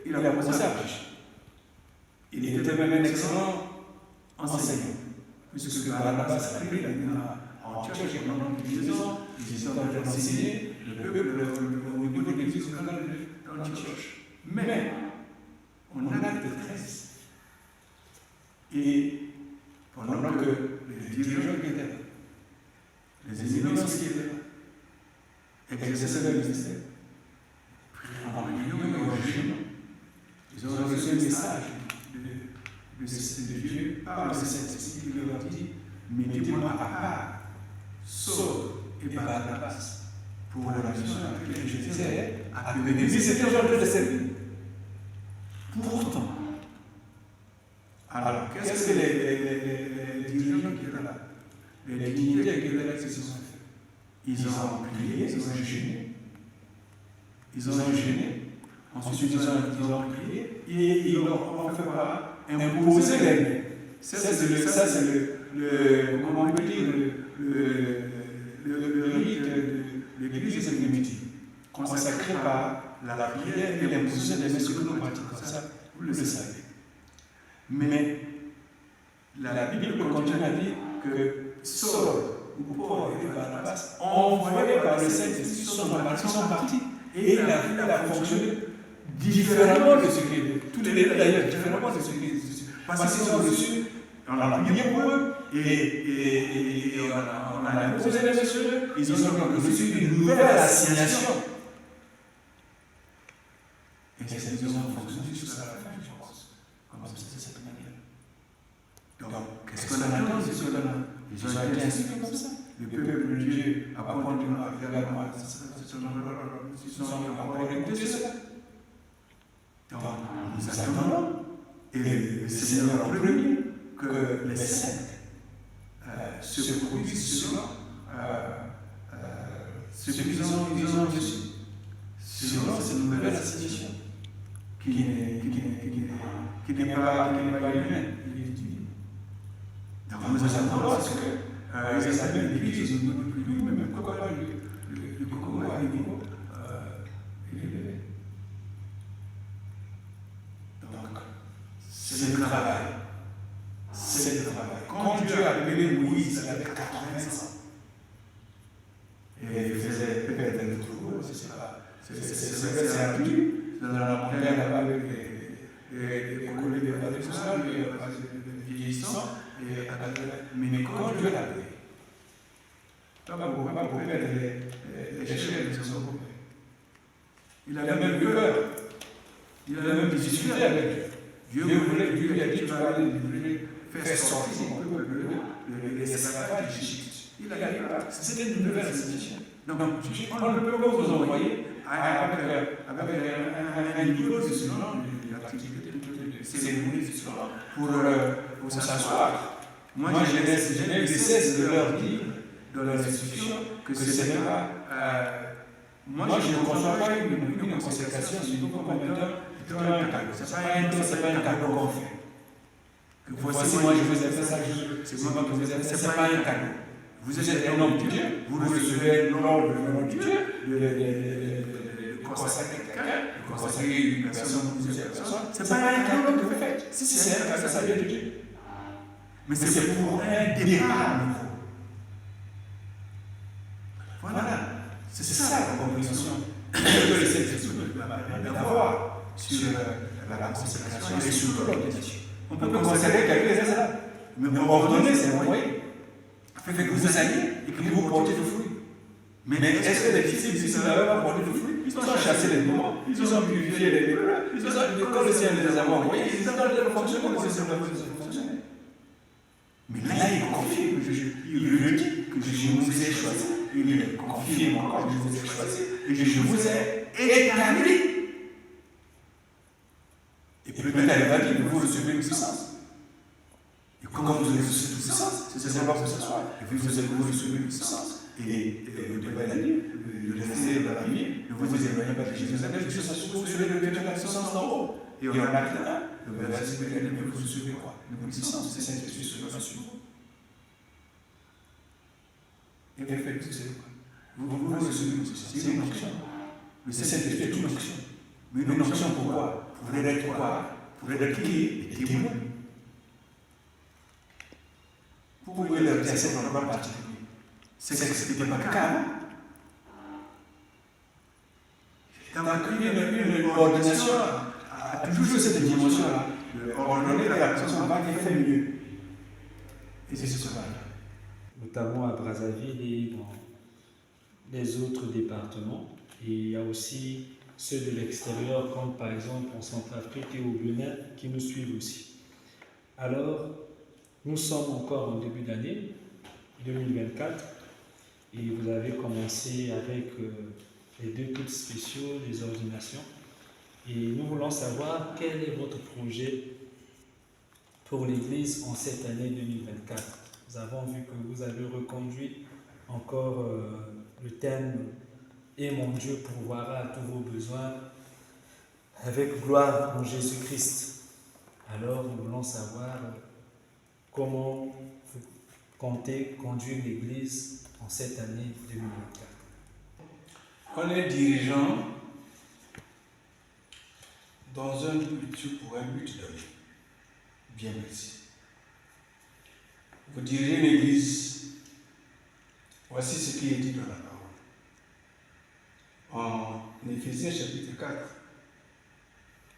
il a commencé à prêcher. Il était même un excellent enseignant. Puisque Barnabas a pris, il a mis en Antioche pendant 10 ans, ils étaient en train d'enseigner le peuple au niveau de l'église d'Antioche. Mais, on a l'acte 13. Et pendant que les dirigeants qui étaient là, les éminences qui étaient là, exerçaient le ministère, en réunion et en jugement, ils ont reçu un message de Dieu par le Saint-Esprit qui leur dit, mettez-moi à part Saul et Barnabas pour la mission à laquelle je les ai appelés. C'était aujourd'hui de servir. Pourtant, alors, qu'est-ce que les dirigeants qui étaient là, les dignitaires qui étaient là, se sont fait? Ils ont prié, ils ont gêné. Ils ont gêné. Ensuite, ils ont prié et ils ont fait par imposer les mains. Ça, c'est le comment on peut dire, le rite de l'église primitive, consacré par la prière et l'imposition des mains, ce que nous pratiquons. Ça, vous le savez. Mais la Bible continue à dire que Saul ou Paul et Barnabas, envoyés par le Saint-Esprit, sont partis. Et il a fonctionné différemment de ce que tous les lettres d'ailleurs, différemment de ce que parce qu'ils ont reçu, on a prié pour eux et on a imposé les mains sur eux, ils ont reçu une nouvelle assignation. Et ces deux ont fonctionné jusqu'à la fin, je pense. Comme ça, c'est cette manière. Donc, qu'est-ce qu'on attend de ce qu'on a? Ils ont été instruits comme ça. Le peuple de Dieu a continué à faire la mort. Ils sont encore écoutés cela. Donc, nous attendons, et le Seigneur en premier, que les saints se produisent selon ce qu'ils ont reçu, selon cette nouvelle assignation, qui n'est pas humaine, il est divin. Donc, nous attendons à ce que les appellent l'Église, ils nous disent plus même pourquoi le Congo à niveau élevé. Donc, c'est le travail. C'est le travail. Quand Dieu a appelé Moïse Moïse avait 80 ans. Et il faisait peut-être un troupeau, c'est ardu, dans la montagne là-bas avec des collègues de la tout ça, des vieillissants, mais quand Dieu l'a pris, pas pour perdre les chaînes de son père. Il a même eu peur. Il a même discuté avec Dieu. Dieu lui a dit, tu vas aller faire sortir mon peuple de l'esclavage d'Égypte. Il a dit, c'était une nouvelle institution. Donc, on ne peut pas vous envoyer avec un niveau de ce genre d'activité de cérémonie pour s'asseoir. Moi, je n'ai cesse de leur dire dans leur institution que ce n'est pas. Moi, je ne conçois pas une consécration sur combien de temps un cadeau. Ce n'est pas un cadeau qu'on fait. Voici, moi, je vous ai fait ça, c'est moi qui vous ai fait, ce n'est pas un cadeau. Vous êtes un homme de Dieu, vous recevez l'ordre du nom de Dieu, de consacrer quelqu'un, de consacrer une personne, plusieurs personnes. Ce n'est pas un cadeau que vous faites. Si c'est un cadeau, ça vient de Dieu. Mais c'est pour un départ nouveau. Voilà. C'est ça la compréhension que le Saint-Esprit va avoir sur la consécration et sur l'organisation. On peut considérer quelqu'un c'est ça. Mais ordonner, c'est envoyer. Fait que vous alliez et que vous portez le fruit. Mais est-ce que les disciples ici n'avaient pas porté le fruit? Ils ont chassé les démons, ils ont purifié les lépreux, quand le Seigneur les a envoyés, ils ont fonctionné comme le Seigneur les fonctionné. Mais là, il confirme, il le dit que je vous ai choisi. Il confirme encore que je vous ai choisi et que je vous ai établi. Et peut-être elle va dire que vous recevez une puissance. Et comme vous avez reçu une puissance, c'est seulement pour ce soir. Et puis vous recevez une puissance. Et vous devez la dire, de rester dans la vie, ne vous éloignez pas de Jérusalem, jusqu'à ce que vous recevez la puissance d'en haut. Et on a maintenant, le verset que vous recevez quoi? Une puissance, c'est Saint-Esprit sur vous. Et vous faites tout ça. Vous recevez une puissance. C'est une onction. Le Saint-Esprit est une onction. Mais une onction pourquoi? Pour être quoi? Pour être qui? Des témoins. Vous pouvez leur dire c'est un endroit particulier. C'est que ce n'était pas le cas. Une ordination a toujours cette dimension-là. Ordonner la personne va faire mieux. Et c'est ce là. Notamment à Brazzaville et dans les autres départements. Et il y a aussi ceux de l'extérieur, comme par exemple en Centrafrique et au Bénin, qui nous suivent aussi. Alors, nous sommes encore en début d'année 2024 et vous avez commencé avec les 2 cultes spéciaux, les ordinations. Et nous voulons savoir quel est votre projet pour l'Église en cette année 2024. Nous avons vu que vous avez reconduit encore le thème « Et mon Dieu pourvoira à tous vos besoins avec gloire en Jésus-Christ ». Alors nous voulons savoir comment vous comptez conduire l'Église en cette année 2024. On est dirigeant dans un but pour un but donné, bien précis. Vous dirigez l'Église, voici ce qui est dit dans la parole. En Éphésiens chapitre 4,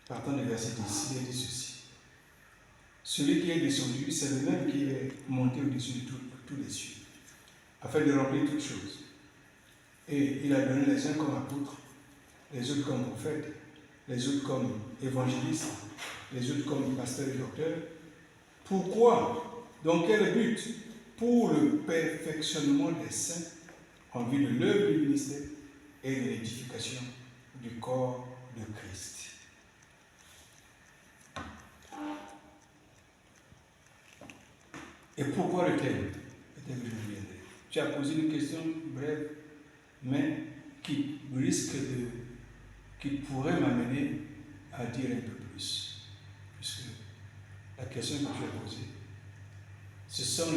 partant du verset 10, il est dit ceci. Celui qui est descendu, c'est le même qui est monté au-dessus de tous les cieux, afin de remplir toutes choses. Et il a donné les uns comme apôtres, les autres comme prophètes, les autres comme évangélistes, les autres comme pasteurs et docteurs. Pourquoi? Dans quel but? Pour le perfectionnement des saints en vue de l'œuvre du ministère et de l'édification du corps de Christ. Et pourquoi le thème? Peut-être que je reviendrai. Tu as posé une question brève, mais qui pourrait m'amener à dire un peu plus. Puisque la question que tu as posée, ce sont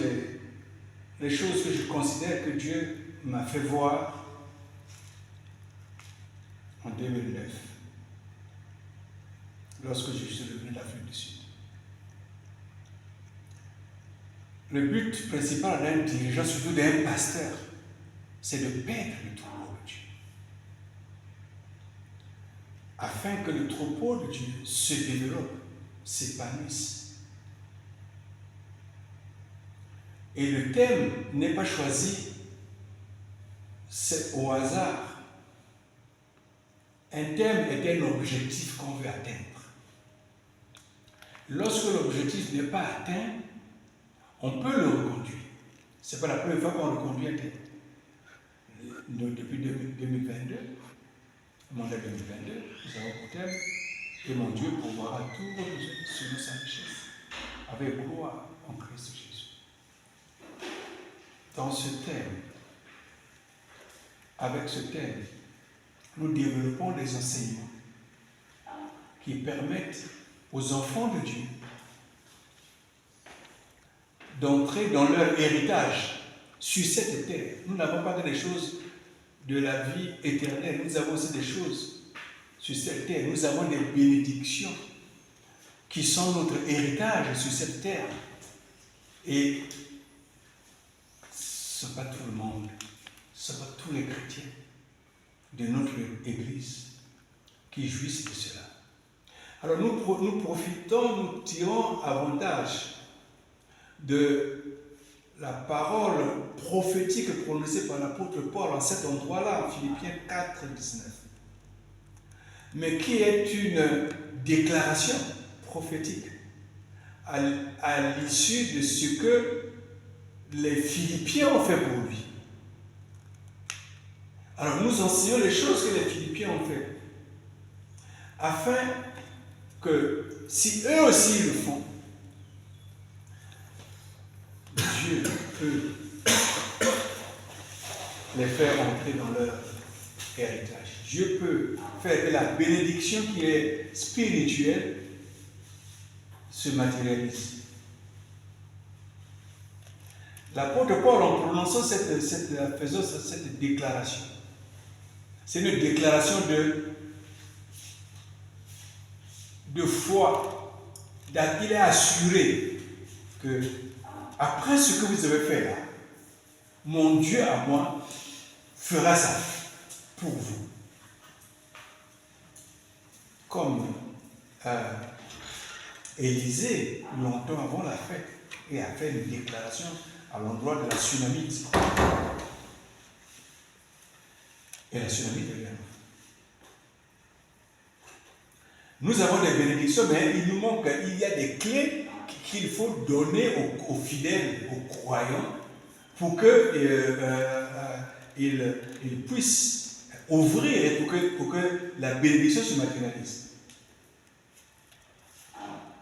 les choses que je considère que Dieu m'a fait voir en 2009, lorsque je suis revenu d'Afrique du Sud. Le but principal d'un dirigeant, surtout d'un pasteur, c'est de paître le troupeau de Dieu. Afin que le troupeau de Dieu se développe, s'épanouisse. Et le thème n'est pas choisi, c'est au hasard. Un thème est un objectif qu'on veut atteindre. Lorsque l'objectif n'est pas atteint, on peut le reconduire. Ce n'est pas la première fois qu'on reconduit un thème. Depuis 2022, mandat 2022, nous avons pour thème « Et mon Dieu pourvoira tous vos besoins selon sa richesse, avec gloire en Christ Jésus ». Dans ce thème, avec ce thème, nous développons des enseignements qui permettent aux enfants de Dieu d'entrer dans leur héritage sur cette terre. Nous n'avons pas que des choses de la vie éternelle, nous avons aussi des choses sur cette terre. Nous avons des bénédictions qui sont notre héritage sur cette terre. Et ce n'est pas tout le monde, ce n'est pas tous les chrétiens de notre Église qui jouissent de cela. Alors nous profitons, nous tirons avantage de la parole prophétique prononcée par l'apôtre Paul en cet endroit-là, en Philippiens 4, 19. Mais qui est une déclaration prophétique à l'issue de ce que les Philippiens ont fait pour lui. Alors nous enseignons les choses que les Philippiens ont fait, afin que si eux aussi le font, Dieu peut les faire entrer dans leur héritage. Dieu peut faire que la bénédiction qui est spirituelle se matérialise. L'apôtre Paul, en prononçant faisant cette déclaration, c'est une déclaration de foi. Il est assuré que après ce que vous avez fait là, mon Dieu à moi fera ça pour vous. Comme Élisée, longtemps avant l'a fait, et a fait une déclaration à l'endroit de la Sunamite. Et la Sunamite est là. Nous avons des bénédictions, mais il nous manque, il y a des clés qu'il faut donner aux fidèles, aux croyants, pour qu'ils puissent ouvrir et pour que la bénédiction se matérialise.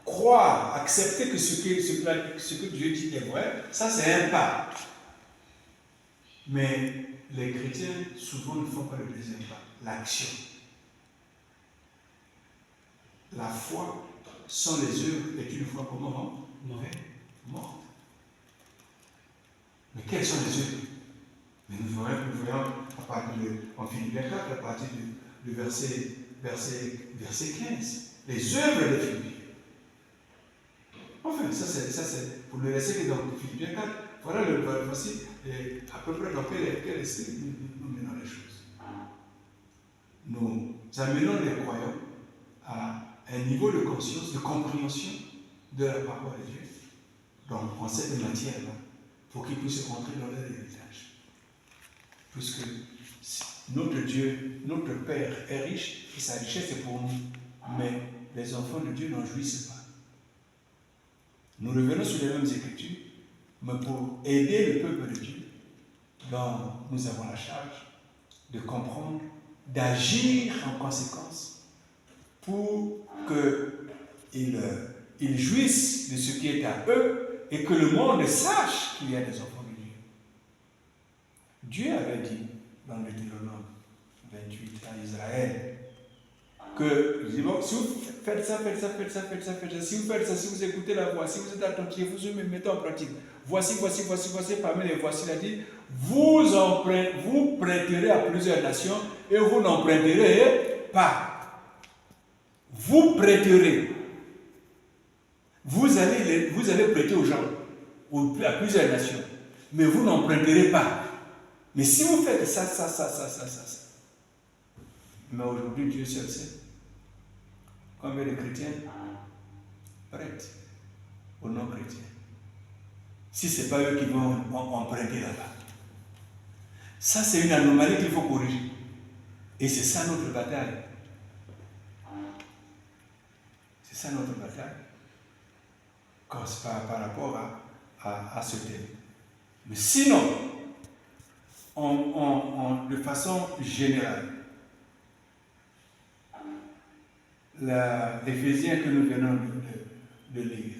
Croire, accepter que ce que Dieu dit est vrai, ça c'est un pas. Mais les chrétiens souvent ne font pas le deuxième pas, l'action. La foi sans les œuvres est une foi comment? Morte. Mais quelles sont les œuvres? Mais nous voyons à partir en Philippiens 4, à partir du verset 15, les œuvres des Philippiens. Enfin, ça c'est pour le verset qui est dans Philippiens 4. Voilà voici à peu près dans quel esprit nous menons les choses. Nous amenons les croyants à un niveau de conscience, de compréhension de la parole de Dieu, donc en cette matière-là, pour qu'ils puissent rentrer dans leur héritage. Puisque notre Dieu, notre Père est riche, et sa richesse est pour nous, mais les enfants de Dieu n'en jouissent pas. Nous revenons sur les mêmes Écritures, mais pour aider le peuple de Dieu, donc nous avons la charge de comprendre, d'agir en conséquence pour qu'ils jouissent de ce qui est à eux et que le monde sache qu'il y a des enfants de Dieu. Dieu avait dit dans le Deutéronome 28 à Israël que si vous faites ça, si vous faites ça, si vous écoutez la voix, si vous êtes attentifs, vous me mettez en pratique. Voici, parmi les voici, il a dit, vous prêterez à plusieurs nations et vous n'emprunterez pas. Vous prêterez. Vous allez prêter aux gens. ou à plusieurs nations. Mais vous n'emprunterez pas. Mais si vous faites ça. Mais aujourd'hui, Dieu seul sait combien de chrétiens prêtent aux non-chrétiens. Si ce n'est pas eux qui vont emprunter là-bas. Ça, c'est une anomalie qu'il faut corriger. Et c'est ça notre bataille. C'est ça notre bataille. Par rapport à ce thème. Mais sinon, de façon générale, l'Éphésiens que nous venons de lire,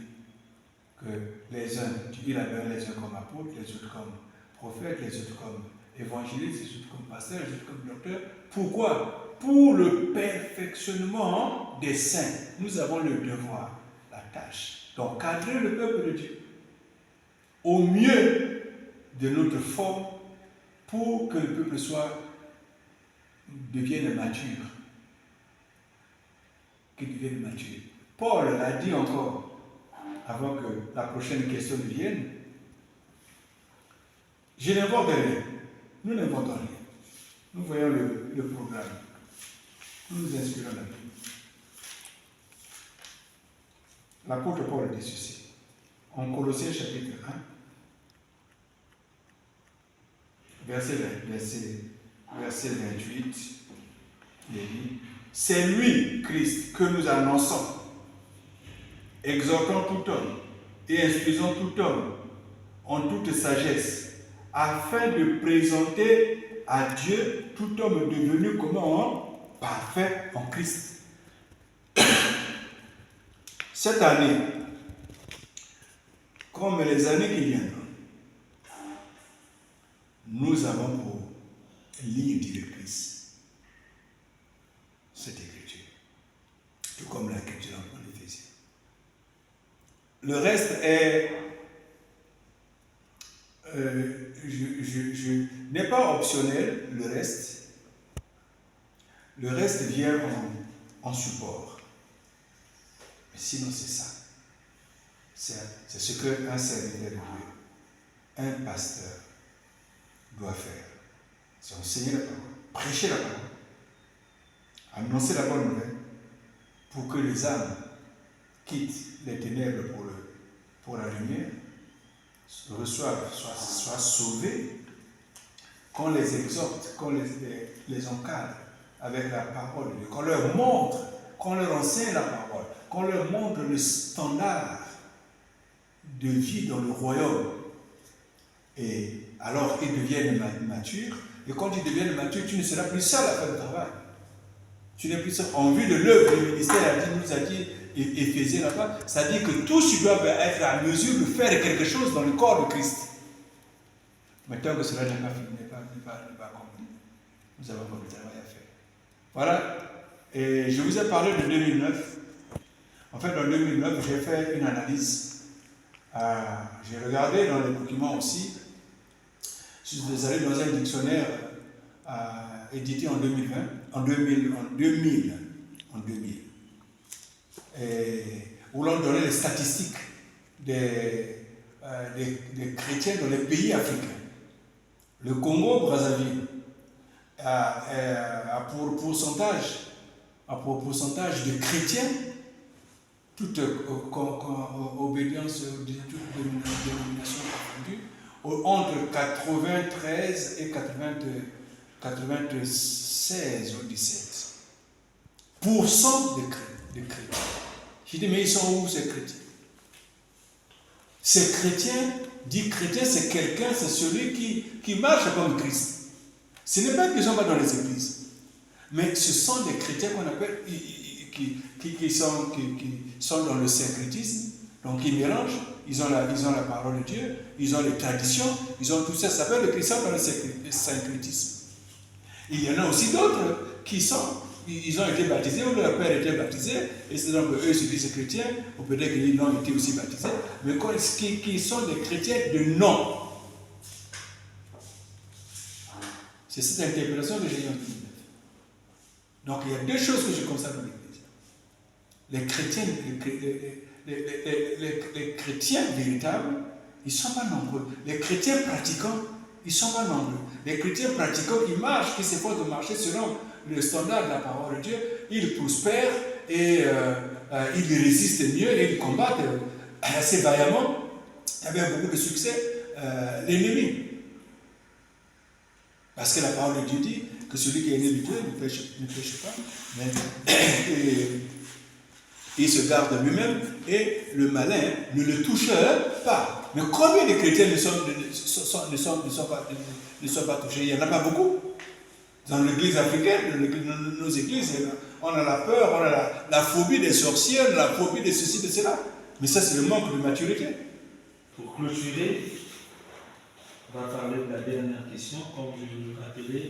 que les uns, il avait les uns comme apôtres, les autres comme prophètes, les autres comme évangélistes, les autres comme pasteurs, les autres comme docteurs. Pourquoi? Pour le perfectionnement des saints. Nous avons le devoir, la tâche, d'encadrer le peuple de Dieu au mieux de notre forme pour que le peuple devienne mature. Qu'il devienne mature. Paul l'a dit encore, avant que la prochaine question vienne. Je n'invente rien. Nous n'inventons rien. Nous voyons le programme. Nous nous inspirons de la Bible. L'apôtre Paul dit ceci. En Colossiens chapitre 1, verset 28, il dit, c'est lui, Christ, que nous annonçons, exhortant tout homme et instruisant tout homme en toute sagesse, afin de présenter à Dieu tout homme devenu comment? Parfait en Christ. Cette année, comme les années qui viendront, nous avons pour ligne directrice cette écriture, tout comme l'écriture en Éphésiens. Le reste est, n'est pas optionnel, le reste vient en support. Mais sinon c'est ça. C'est ce qu'un serviteur de Dieu, un pasteur, doit faire. C'est enseigner la parole, prêcher la parole, annoncer la bonne nouvelle, pour que les âmes quittent les ténèbres pour la lumière, reçoivent, soient sauvées, qu'on les exhorte, qu'on les encadre avec la parole de Dieu, qu'on leur montre, qu'on leur enseigne la parole, qu'on leur montre le standard de vie dans le royaume. Et alors ils deviennent matures. Et quand ils deviennent matures, tu ne seras plus seul à faire le travail. Tu n'es plus seul. En vue de l'œuvre du ministère, nous a dit Éphésiens là-bas, ça dit que tous ils doivent être à mesure de faire quelque chose dans le corps de Christ. Maintenant que cela n'est pas accompli, nous avons encore du travail à faire. Voilà. Et je vous ai parlé de 2009. En fait, en 2009, j'ai fait une analyse. J'ai regardé dans les documents aussi. Je suis allé dans un dictionnaire édité en 2020, en 2000, où l'on donnait les statistiques des chrétiens dans les pays africains. Le Congo, Brazzaville, a pour pourcentage de chrétiens, toute obédience, toute dénomination confondue, entre 93 et 96 ou 17 % de chrétiens. Je dis, mais ils sont où ces chrétiens? Ces chrétiens, dit chrétien, c'est quelqu'un, c'est celui qui marche comme Christ. Ce n'est pas qu'ils ne sont pas dans les églises, mais ce sont des chrétiens qu'on appelle, qui sont dans le syncrétisme, donc ils mélangent, ils ont la parole de Dieu, ils ont les traditions, ils ont tout ça, ça s'appelle les chrétiens dans le syncrétisme. Il y en a aussi d'autres ils ont été baptisés, ou leur père était baptisé, et c'est donc eux se disent chrétiens, ou peut-être qu'ils n'ont été aussi baptisés, mais qui sont des chrétiens de nom. C'est cette interprétation que j'ai eue en 2009. Donc il y a deux choses que je constate dans l'Église. Les chrétiens véritables, ils ne sont pas nombreux. Les chrétiens pratiquants, ils ne sont pas nombreux. Les chrétiens pratiquants qui marchent, qui s'efforcent de marcher selon le standard de la parole de Dieu, ils prospèrent et ils résistent mieux et ils combattent assez vaillamment, avec beaucoup de succès, l'ennemi. Parce que la parole de Dieu dit que celui qui est né de Dieu ne pêche pas, mais il se garde lui-même et le malin ne le touche pas. Mais combien de chrétiens ne sont pas touchés? Il n'y en a pas beaucoup. Dans l'église africaine, dans nos églises, on a la peur, on a la phobie des sorcières, la phobie de ceci, de cela. Mais ça, c'est le manque de maturité. Pour clôturer, on va parler de la dernière question. Comme je vous rappelais,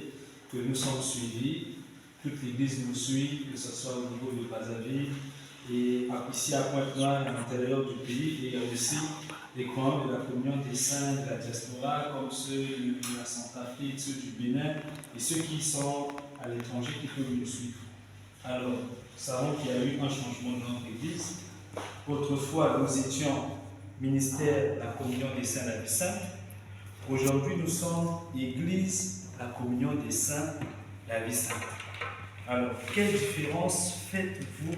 que nous sommes suivis, toute l'église nous suit, que ce soit au niveau de Brazzaville et ici à Pointe-Noire, à l'intérieur du pays. Et il y a aussi les croyants de la communion des saints de la diaspora, comme ceux de la Centrafrique, ceux du Bénin et ceux qui sont à l'étranger qui peuvent nous suivre. Alors, nous savons qu'il y a eu un changement dans notre église. Autrefois, nous étions ministère de la communion des saints la vie sainte. Aujourd'hui, nous sommes église la communion des saints la vie sainte. Alors, quelle différence faites-vous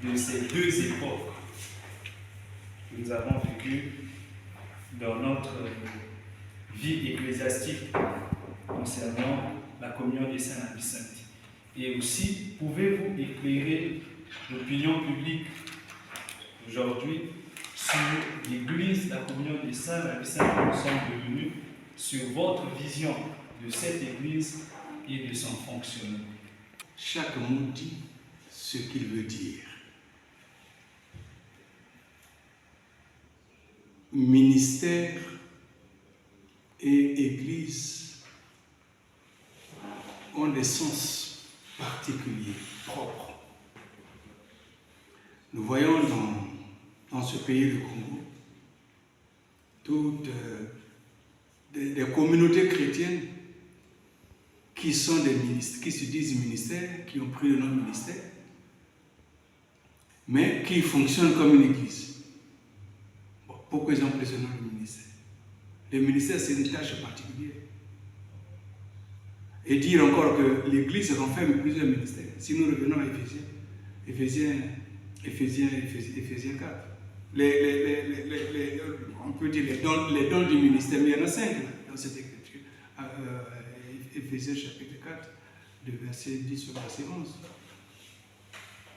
de ces deux époques que nous avons vécues dans notre vie ecclésiastique concernant la communion des saints la vie sainte? Et aussi, pouvez-vous éclairer l'opinion publique aujourd'hui sur l'église, la communion des saints, la vie sainte que nous sommes devenus, sur votre vision de cette église et de son fonctionnement? Chaque mot dit ce qu'il veut dire. Ministère et église ont des sens particuliers, propres. Nous voyons dans ce pays, le Congo, toutes des communautés chrétiennes qui sont des ministères, qui se disent ministères, qui ont pris le nom de ministère, mais qui fonctionnent comme une église. Bon, pourquoi ils ont pris ce nom de ministère? Le ministère, c'est une tâche particulière. Et dire encore que l'église renferme plusieurs ministères. Si nous revenons à Éphésiens 4, on peut dire les dons du ministère, mais il y en a 5 dans cette écriture. Éphésiens chapitre 4, de verset 10 au verset 11.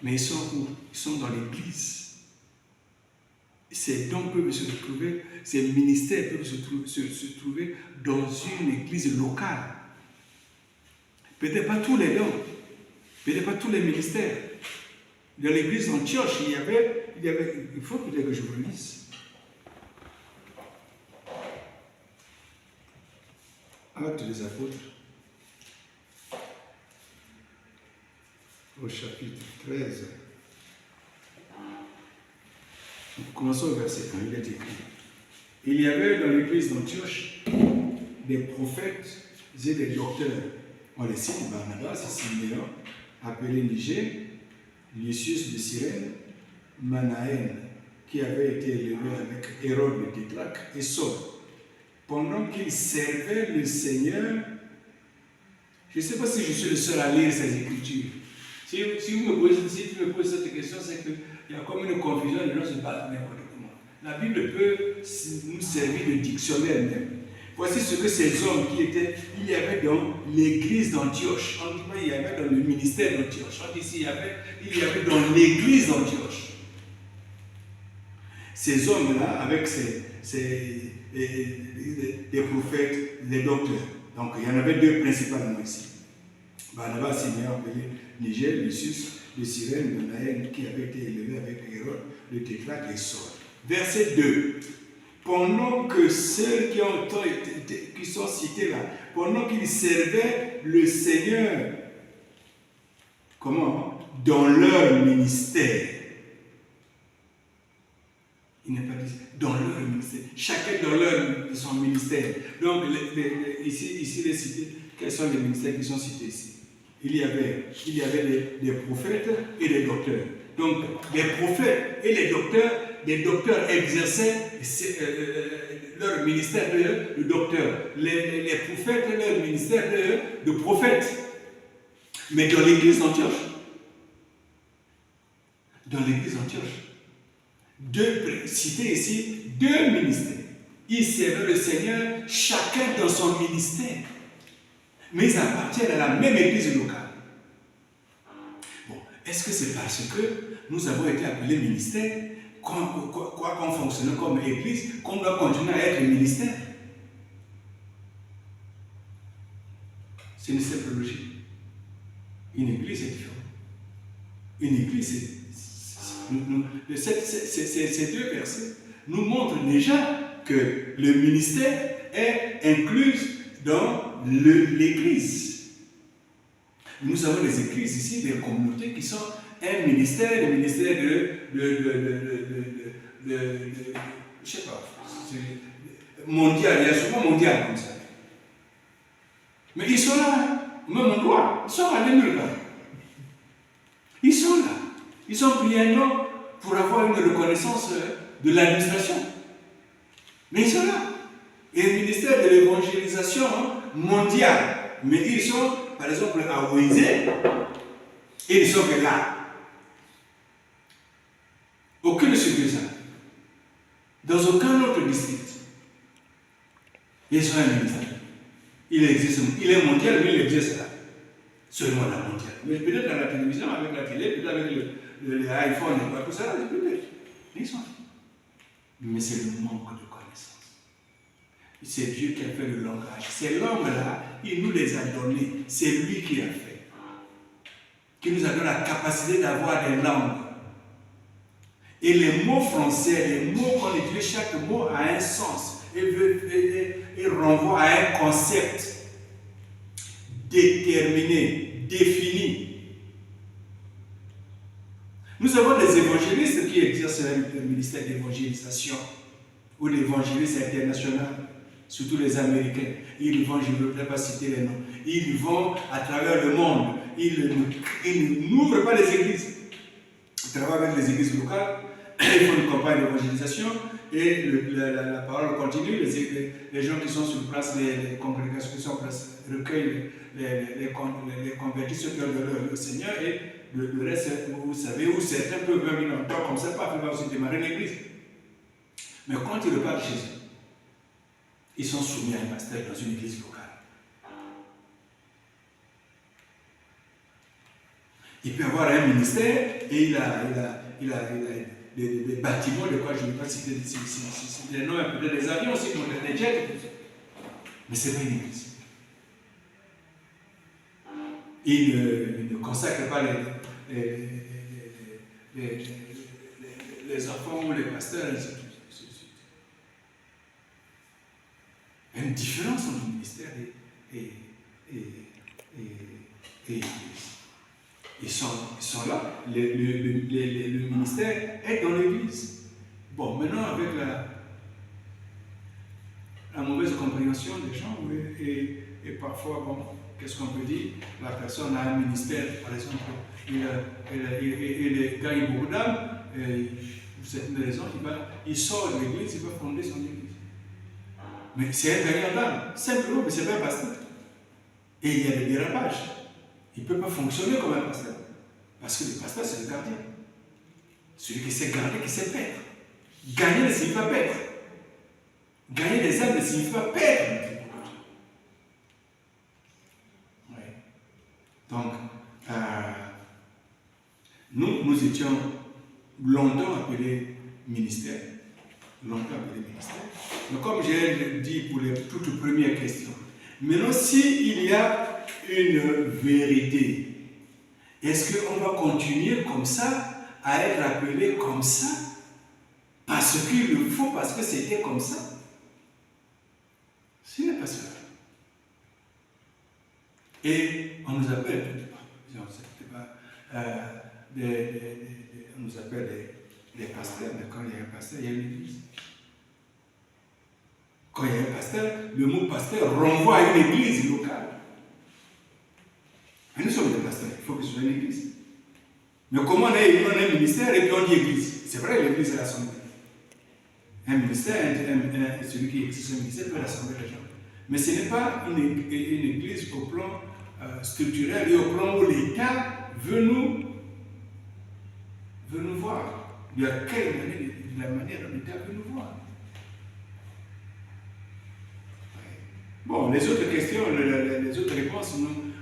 Mais ils sont où? Ils sont dans l'église. Ces dons peuvent se retrouver, ces ministères peuvent se trouver dans une église locale. Peut-être pas tous les dons, peut-être pas tous les ministères. Dans l'église d'Antioche, il y avait, il faut peut-être que je vous lise. Actes des Apôtres, au chapitre 13. Commençons au verset 1, il est écrit. Il y avait dans l'église d'Antioche des prophètes et des docteurs. On les cite, Barnabas et Siméon, appelé Niger, Lucius de Cyrène, Manaën, qui avait été élevé avec Hérode le Tétrarque, et Saul. Pendant qu'ils servaient le Seigneur, je ne sais pas si je suis le seul à lire ces écritures. Si tu me poses cette question, c'est qu'il y a comme une confusion, les gens se battent n'importe comment. La Bible peut nous servir de dictionnaire même. Voici ce que ces hommes qui étaient, il y avait dans l'église d'Antioche. On ne dit pas il y avait dans le ministère d'Antioche. On dit ici il y avait dans l'église d'Antioche. Ces hommes-là, avec des prophètes, des docteurs. Donc il y en avait deux principalement ici. Barnabas, Siméon, appelé Niger, Lucius de Cyrène, Manaën, qui avait été élevé avec Hérode, le Tétrarque et Saul. Verset 2. Pendant que ceux qui sont cités là, pendant qu'ils servaient le Seigneur, comment? Dans leur ministère. Il n'est pas dit dans leur ministère. Chacun dans son ministère. Donc, ici, il est cité, quels sont les ministères qui sont cités ici? Il y avait des prophètes et des docteurs. Donc, les prophètes et les docteurs exerçaient leur ministère de docteur, les prophètes, leur ministère de prophète. Mais dans l'église d'Antioche, citer ici 2 ministères. Ils servaient le Seigneur, chacun dans son ministère. Mais ils appartiennent à la même église locale. Bon, est-ce que c'est parce que nous avons été appelés ministère, qu'on fonctionne comme église, qu'on doit continuer à être ministère? C'est une simple logique. Une église est différente. Une église, ces 2 versets nous montrent déjà que le ministère est inclus dans l'église. Nous avons des églises ici, des communautés qui sont un ministère, le ministère je sais pas, mondial, il y a souvent mondial comme ça. Mais ils sont là, au même endroit, ils sont allés nulle part. Ils sont là. Ils sont priés pour avoir une reconnaissance de l'administration. Mais ils sont là. Et le ministère de l'évangélisation mondiale. Mais ils sont, par exemple, à Ouézé, et ils sont que là. Aucune succursale. Dans aucun autre district. Ils sont un ministère. Il existe, il est mondial, mais il existe là. Seulement la mondiale. Mais peut-être dans la télévision, avec la télé, peut-être avec les iPhones et tout ça, peut-être. Ils sont là. Mais c'est le manque de connaissance. C'est Dieu qui a fait le langage. Ces langues-là, il nous les a données. C'est lui qui a fait. Qui nous a donné la capacité d'avoir des langues. Et les mots français, les mots qu'on utilise, chaque mot a un sens. Et renvoie à un concept déterminé, défini. Nous avons des évangélistes qui exercent le ministère d'évangélisation ou d'évangélistes internationaux, surtout les Américains. Ils vont, je ne voudrais pas citer les noms, ils vont à travers le monde. Ils n'ouvrent pas les églises. Ils travaillent avec les églises locales, ils font une campagne d'évangélisation et la parole continue. Les gens qui sont sur place, les congrégations qui sont sur place, recueillent les convertis, ceux qui ont le Seigneur, et le reste, vous savez, où certains peuvent venir longtemps comme ça, pas aussi démarrer l'église. Mais quand ils repartent chez eux, ils sont soumis à un pasteur dans une église locale. Il peut avoir un ministère et il a des bâtiments, de quoi je ne vais pas citer des noms, peut-être des avions aussi, des jets, mais ce n'est pas une église. Il ne consacre pas les enfants ou les pasteurs. Il y a une différence entre le ministère et l'église. Ils sont là. Le ministère est dans l'église. Bon, maintenant, avec la mauvaise compréhension des gens, et parfois, bon, qu'est-ce qu'on peut dire? La personne a un ministère, par exemple, il gagne beaucoup d'âmes, pour certaines raisons, il sort de l'église, il va fonder son église. Mais c'est un gagnant d'âmes, simplement, mais ce n'est pas un pasteur. Et il y a des dérapages. Il ne peut pas fonctionner comme un pasteur. Parce que le pasteur, c'est le gardien. Celui qui sait garder, qui sait perdre. Gagner ne signifie pas perdre. Gagner des âmes ne signifie pas perdre. Oui. Donc, nous étions longtemps appelés ministères. Mais comme j'ai dit pour les toutes premières questions, maintenant, s'il y a une vérité, est-ce qu'on va continuer comme ça, à être appelé comme ça, parce qu'il le faut, parce que c'était comme ça? Ce n'est pas cela. Et on nous appelle, on nous appelle des pasteurs, mais quand il y a un pasteur, il y a une église. Quand il y a un pasteur, le mot pasteur renvoie à une église locale. Mais nous sommes des pasteurs, il faut que ce soit une église. Mais comment on a un ministère et puis on dit église? C'est vrai, l'église est l'assemblée. Un ministère, celui qui exerce un ministère peut rassembler les gens. Mais ce n'est pas une église au plan structurel et au plan où l'État veut nous voir. De la manière dont l'État veut nous voir. Bon, les autres questions, les autres réponses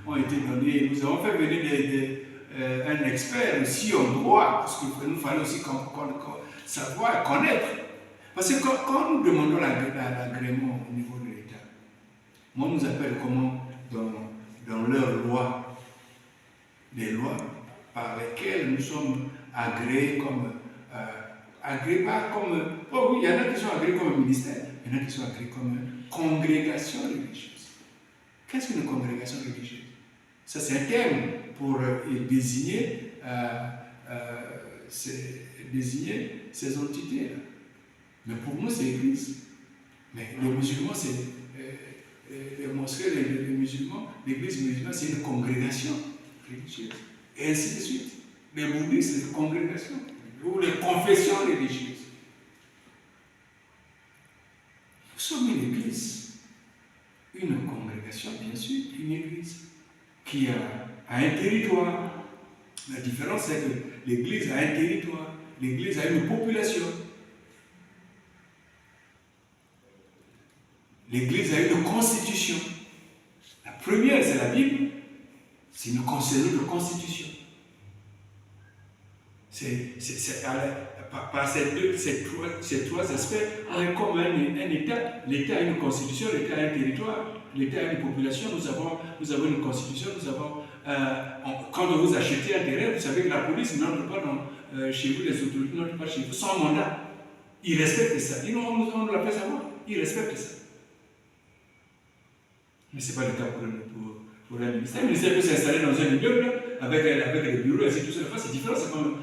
ont été données. Nous avons fait venir un expert aussi en droit, parce qu'il nous fallait aussi savoir, connaître. Parce que quand nous demandons l'agrément au niveau de l'État, moi, on nous appelle comment dans leurs lois, des lois par lesquelles nous sommes agréés comme. Agréés pas comme. Oh oui, il y en a qui sont agréés comme ministère, il y en a qui sont agréés comme congrégation religieuse. Qu'est-ce qu'une congrégation religieuse? Ça, c'est un terme pour désigner ces entités-là. Mais pour nous, c'est l'Église. Mais les musulmans, c'est les mosquées, les musulmans, l'Église musulmane, c'est une congrégation religieuse. Et ainsi de suite. Les bouddhistes, c'est une congrégation. Ou les confessions religieuses. Nous sommes une église, une congrégation, bien sûr, une église qui a un territoire. La différence, c'est que l'église a un territoire, l'église a une population. L'église a une constitution. La première, c'est la Bible, c'est une constitution. Par ces trois aspects, on est comme un État. L'État a une constitution, l'État a un territoire, l'État a une population, nous avons une constitution, quand vous achetez un terrain, vous savez que la police n'entre pas chez vous, les autorités n'entrent pas chez vous sans mandat. Ils respectent ça. On nous l'a fait savoir. Ils respectent ça. Mais ce n'est pas le cas pour un ministère. Le ministère peut s'installer dans un immeuble avec des bureaux, ainsi tout ça. C'est différent,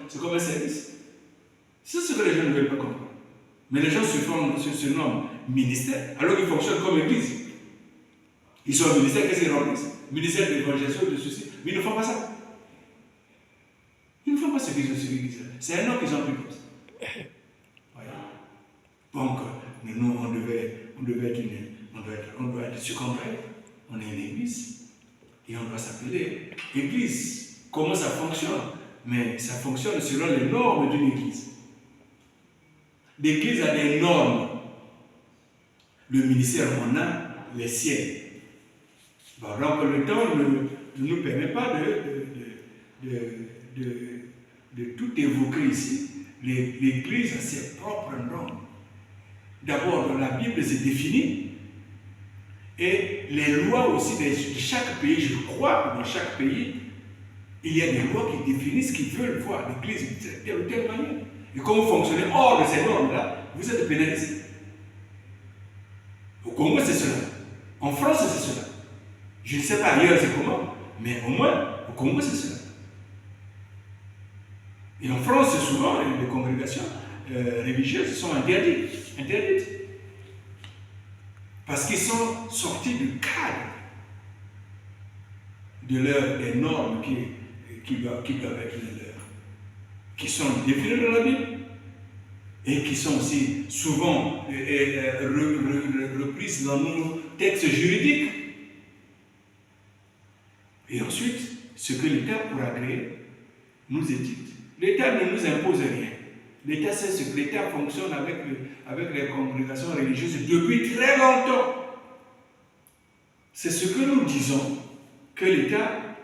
c'est comme un service. C'est ce que les gens ne veulent pas comprendre. Mais les gens se nomment ministère, alors qu'ils fonctionnent comme église. Ils sont au ministère, qu'est-ce qu'ils remplissent? Ministère de l'évangélisation, de ceci. Mais ils ne font pas ça. Ils ne font pas ce qu'ils disent. C'est un nom qu'ils ont pris comme ça. Voilà. Donc, nous, on doit être circonspect. On est une église. Et on doit s'appeler église. Comment ça fonctionne? Mais ça fonctionne selon les normes d'une église. L'église a des normes. Le ministère en a les siennes. Bon, donc le temps ne nous permet pas de tout évoquer ici. L'église a ses propres normes. D'abord, dans la Bible, c'est défini. Et les lois aussi de chaque pays, je crois que dans chaque pays, il y a des lois qui définissent ce qu'ils veulent voir l'église de telle ou telle manière. Et quand vous fonctionnez hors de ces normes-là, vous êtes pénalisé. Au Congo, c'est cela. En France, c'est cela. Je ne sais pas ailleurs c'est comment, mais au moins, au Congo, c'est cela. Et en France, souvent, les congrégations religieuses sont interdites. Parce qu'ils sont sortis du cadre des normes qui doivent être les leurs, qui sont définies dans la Bible et qui sont aussi souvent reprises dans nos textes juridiques. Et ensuite, ce que l'État pourra créer nous édicte. L'État ne nous impose rien. L'État sait ce que l'État fonctionne avec les congrégations religieuses depuis très longtemps. C'est ce que nous disons que l'État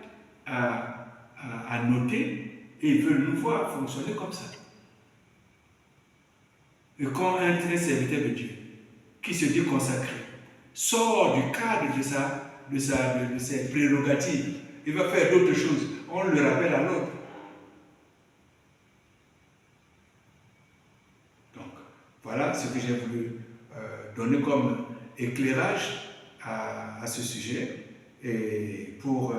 a noté et veut nous voir fonctionner comme ça. Et quand un serviteur de Dieu qui se dit consacré sort du cadre de ses prérogatives, il va faire d'autres choses, on le rappelle à l'autre. Donc, voilà ce que j'ai voulu donner comme éclairage à ce sujet. Et pour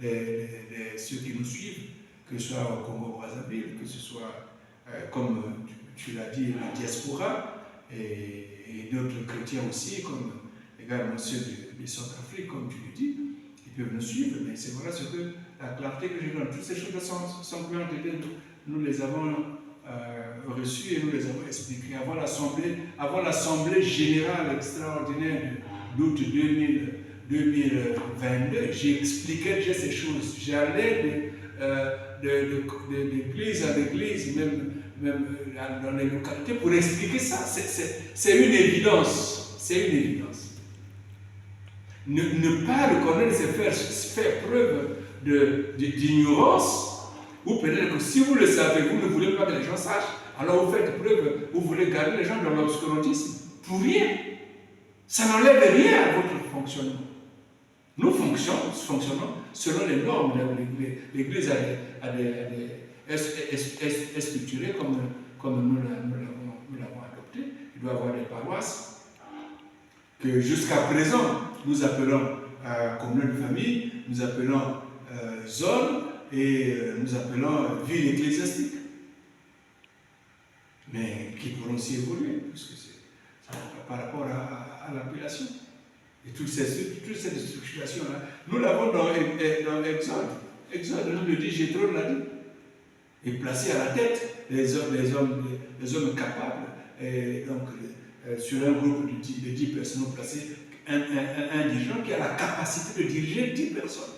ceux qui nous suivent, que ce soit au Congo-Brazzaville, que ce soit, comme tu l'as dit, la diaspora, et d'autres chrétiens aussi, comme également ceux de Centrafrique, comme tu le dis, ils peuvent nous suivre, mais c'est voilà ce que la clarté que je donne. Toutes ces choses sont claires, nous les avons reçus et nous les avons expliqués avant l'Assemblée générale extraordinaire d'août 2022. J'expliquais déjà ces choses. J'allais d'église à église, même dans les localités, pour expliquer ça. C'est une évidence. C'est une évidence. Ne pas le connaître, c'est faire preuve d'ignorance. Ou peut-être que si vous le savez, vous ne voulez pas que les gens sachent, alors vous faites preuve, vous voulez garder les gens dans l'obscurantisme. Pour rien. Ça n'enlève rien à votre fonctionnement. Nous fonctionnons selon les normes. L'Église est structurée comme nous l'avons adopté. Il doit y avoir des paroisses que jusqu'à présent, nous appelons communauté de famille, nous appelons zone et nous appelons ville ecclésiastique. Mais qui pourront aussi évoluer, puisque c'est par rapport à l'appellation. Et toute cette structuration-là, nous l'avons dans Exode. Exode nous le dit, Jéthro l'a dit. Et placé à la tête les hommes capables. Et donc, sur un groupe de 10 personnes, nous plaçons un dirigeant qui a la capacité de diriger 10 personnes.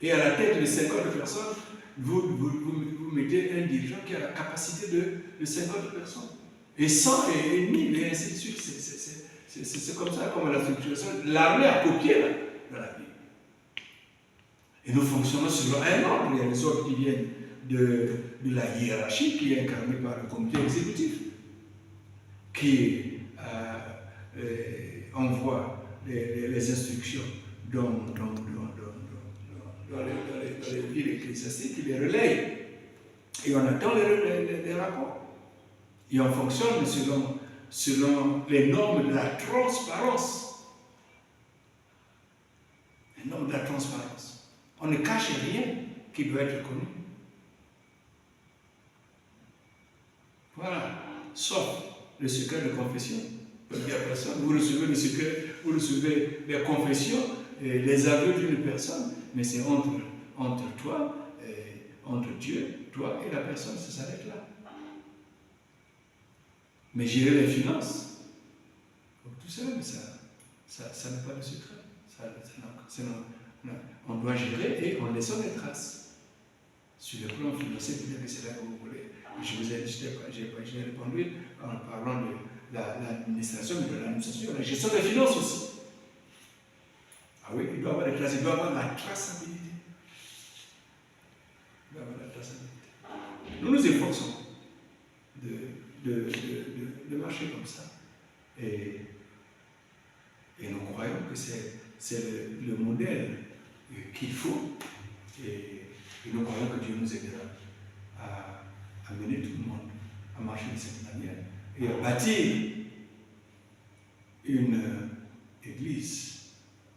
Et à la tête de 50 personnes, vous mettez un dirigeant qui a la capacité de 50 personnes. Et 100 et 1000 et ainsi de suite. C'est comme ça, comme la structuration. L'armée a copié là, dans la Bible. Et nous fonctionnons selon un ordre. Il y a les ordres qui viennent de la hiérarchie, qui est incarnée par le comité exécutif, qui envoie les instructions dans les villes ecclésiastiques, qui les relaye. Et on attend les rapports. Et on fonctionne selon les normes de la transparence. Les normes de la transparence. On ne cache rien qui doit être connu. Voilà. Sauf le secret de confession. Vous recevez le secret, vous recevez les confessions, et les aveux d'une personne, mais c'est entre toi, entre Dieu, toi et la personne, ça s'arrête là. Mais gérer les finances, tout ça, mais ça n'a pas de secret. On doit gérer et on laisse des traces. Sur le plan financier, peut-être que c'est là que vous voulez. Je vous ai dit, j'ai répondu en parlant de l'administration, mais de l'administration, la gestion des finances aussi. Ah oui, il doit avoir des traces, il doit avoir la traçabilité. Il doit avoir la traçabilité. Nous nous efforçons de marcher comme ça. Et nous croyons que c'est le modèle qu'il faut. Et nous croyons que Dieu nous aidera à mener tout le monde à marcher de cette manière et à bâtir une église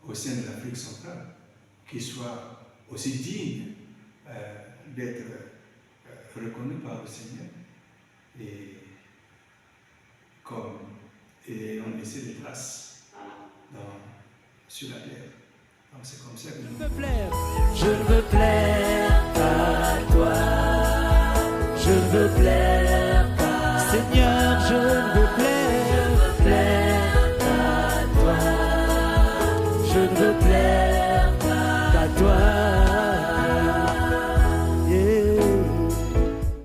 au sein de l'Afrique centrale qui soit aussi digne d'être reconnue par le Seigneur et on laisse des traces sur la terre. Donc c'est comme ça que je veux plaire à toi, je veux plaire.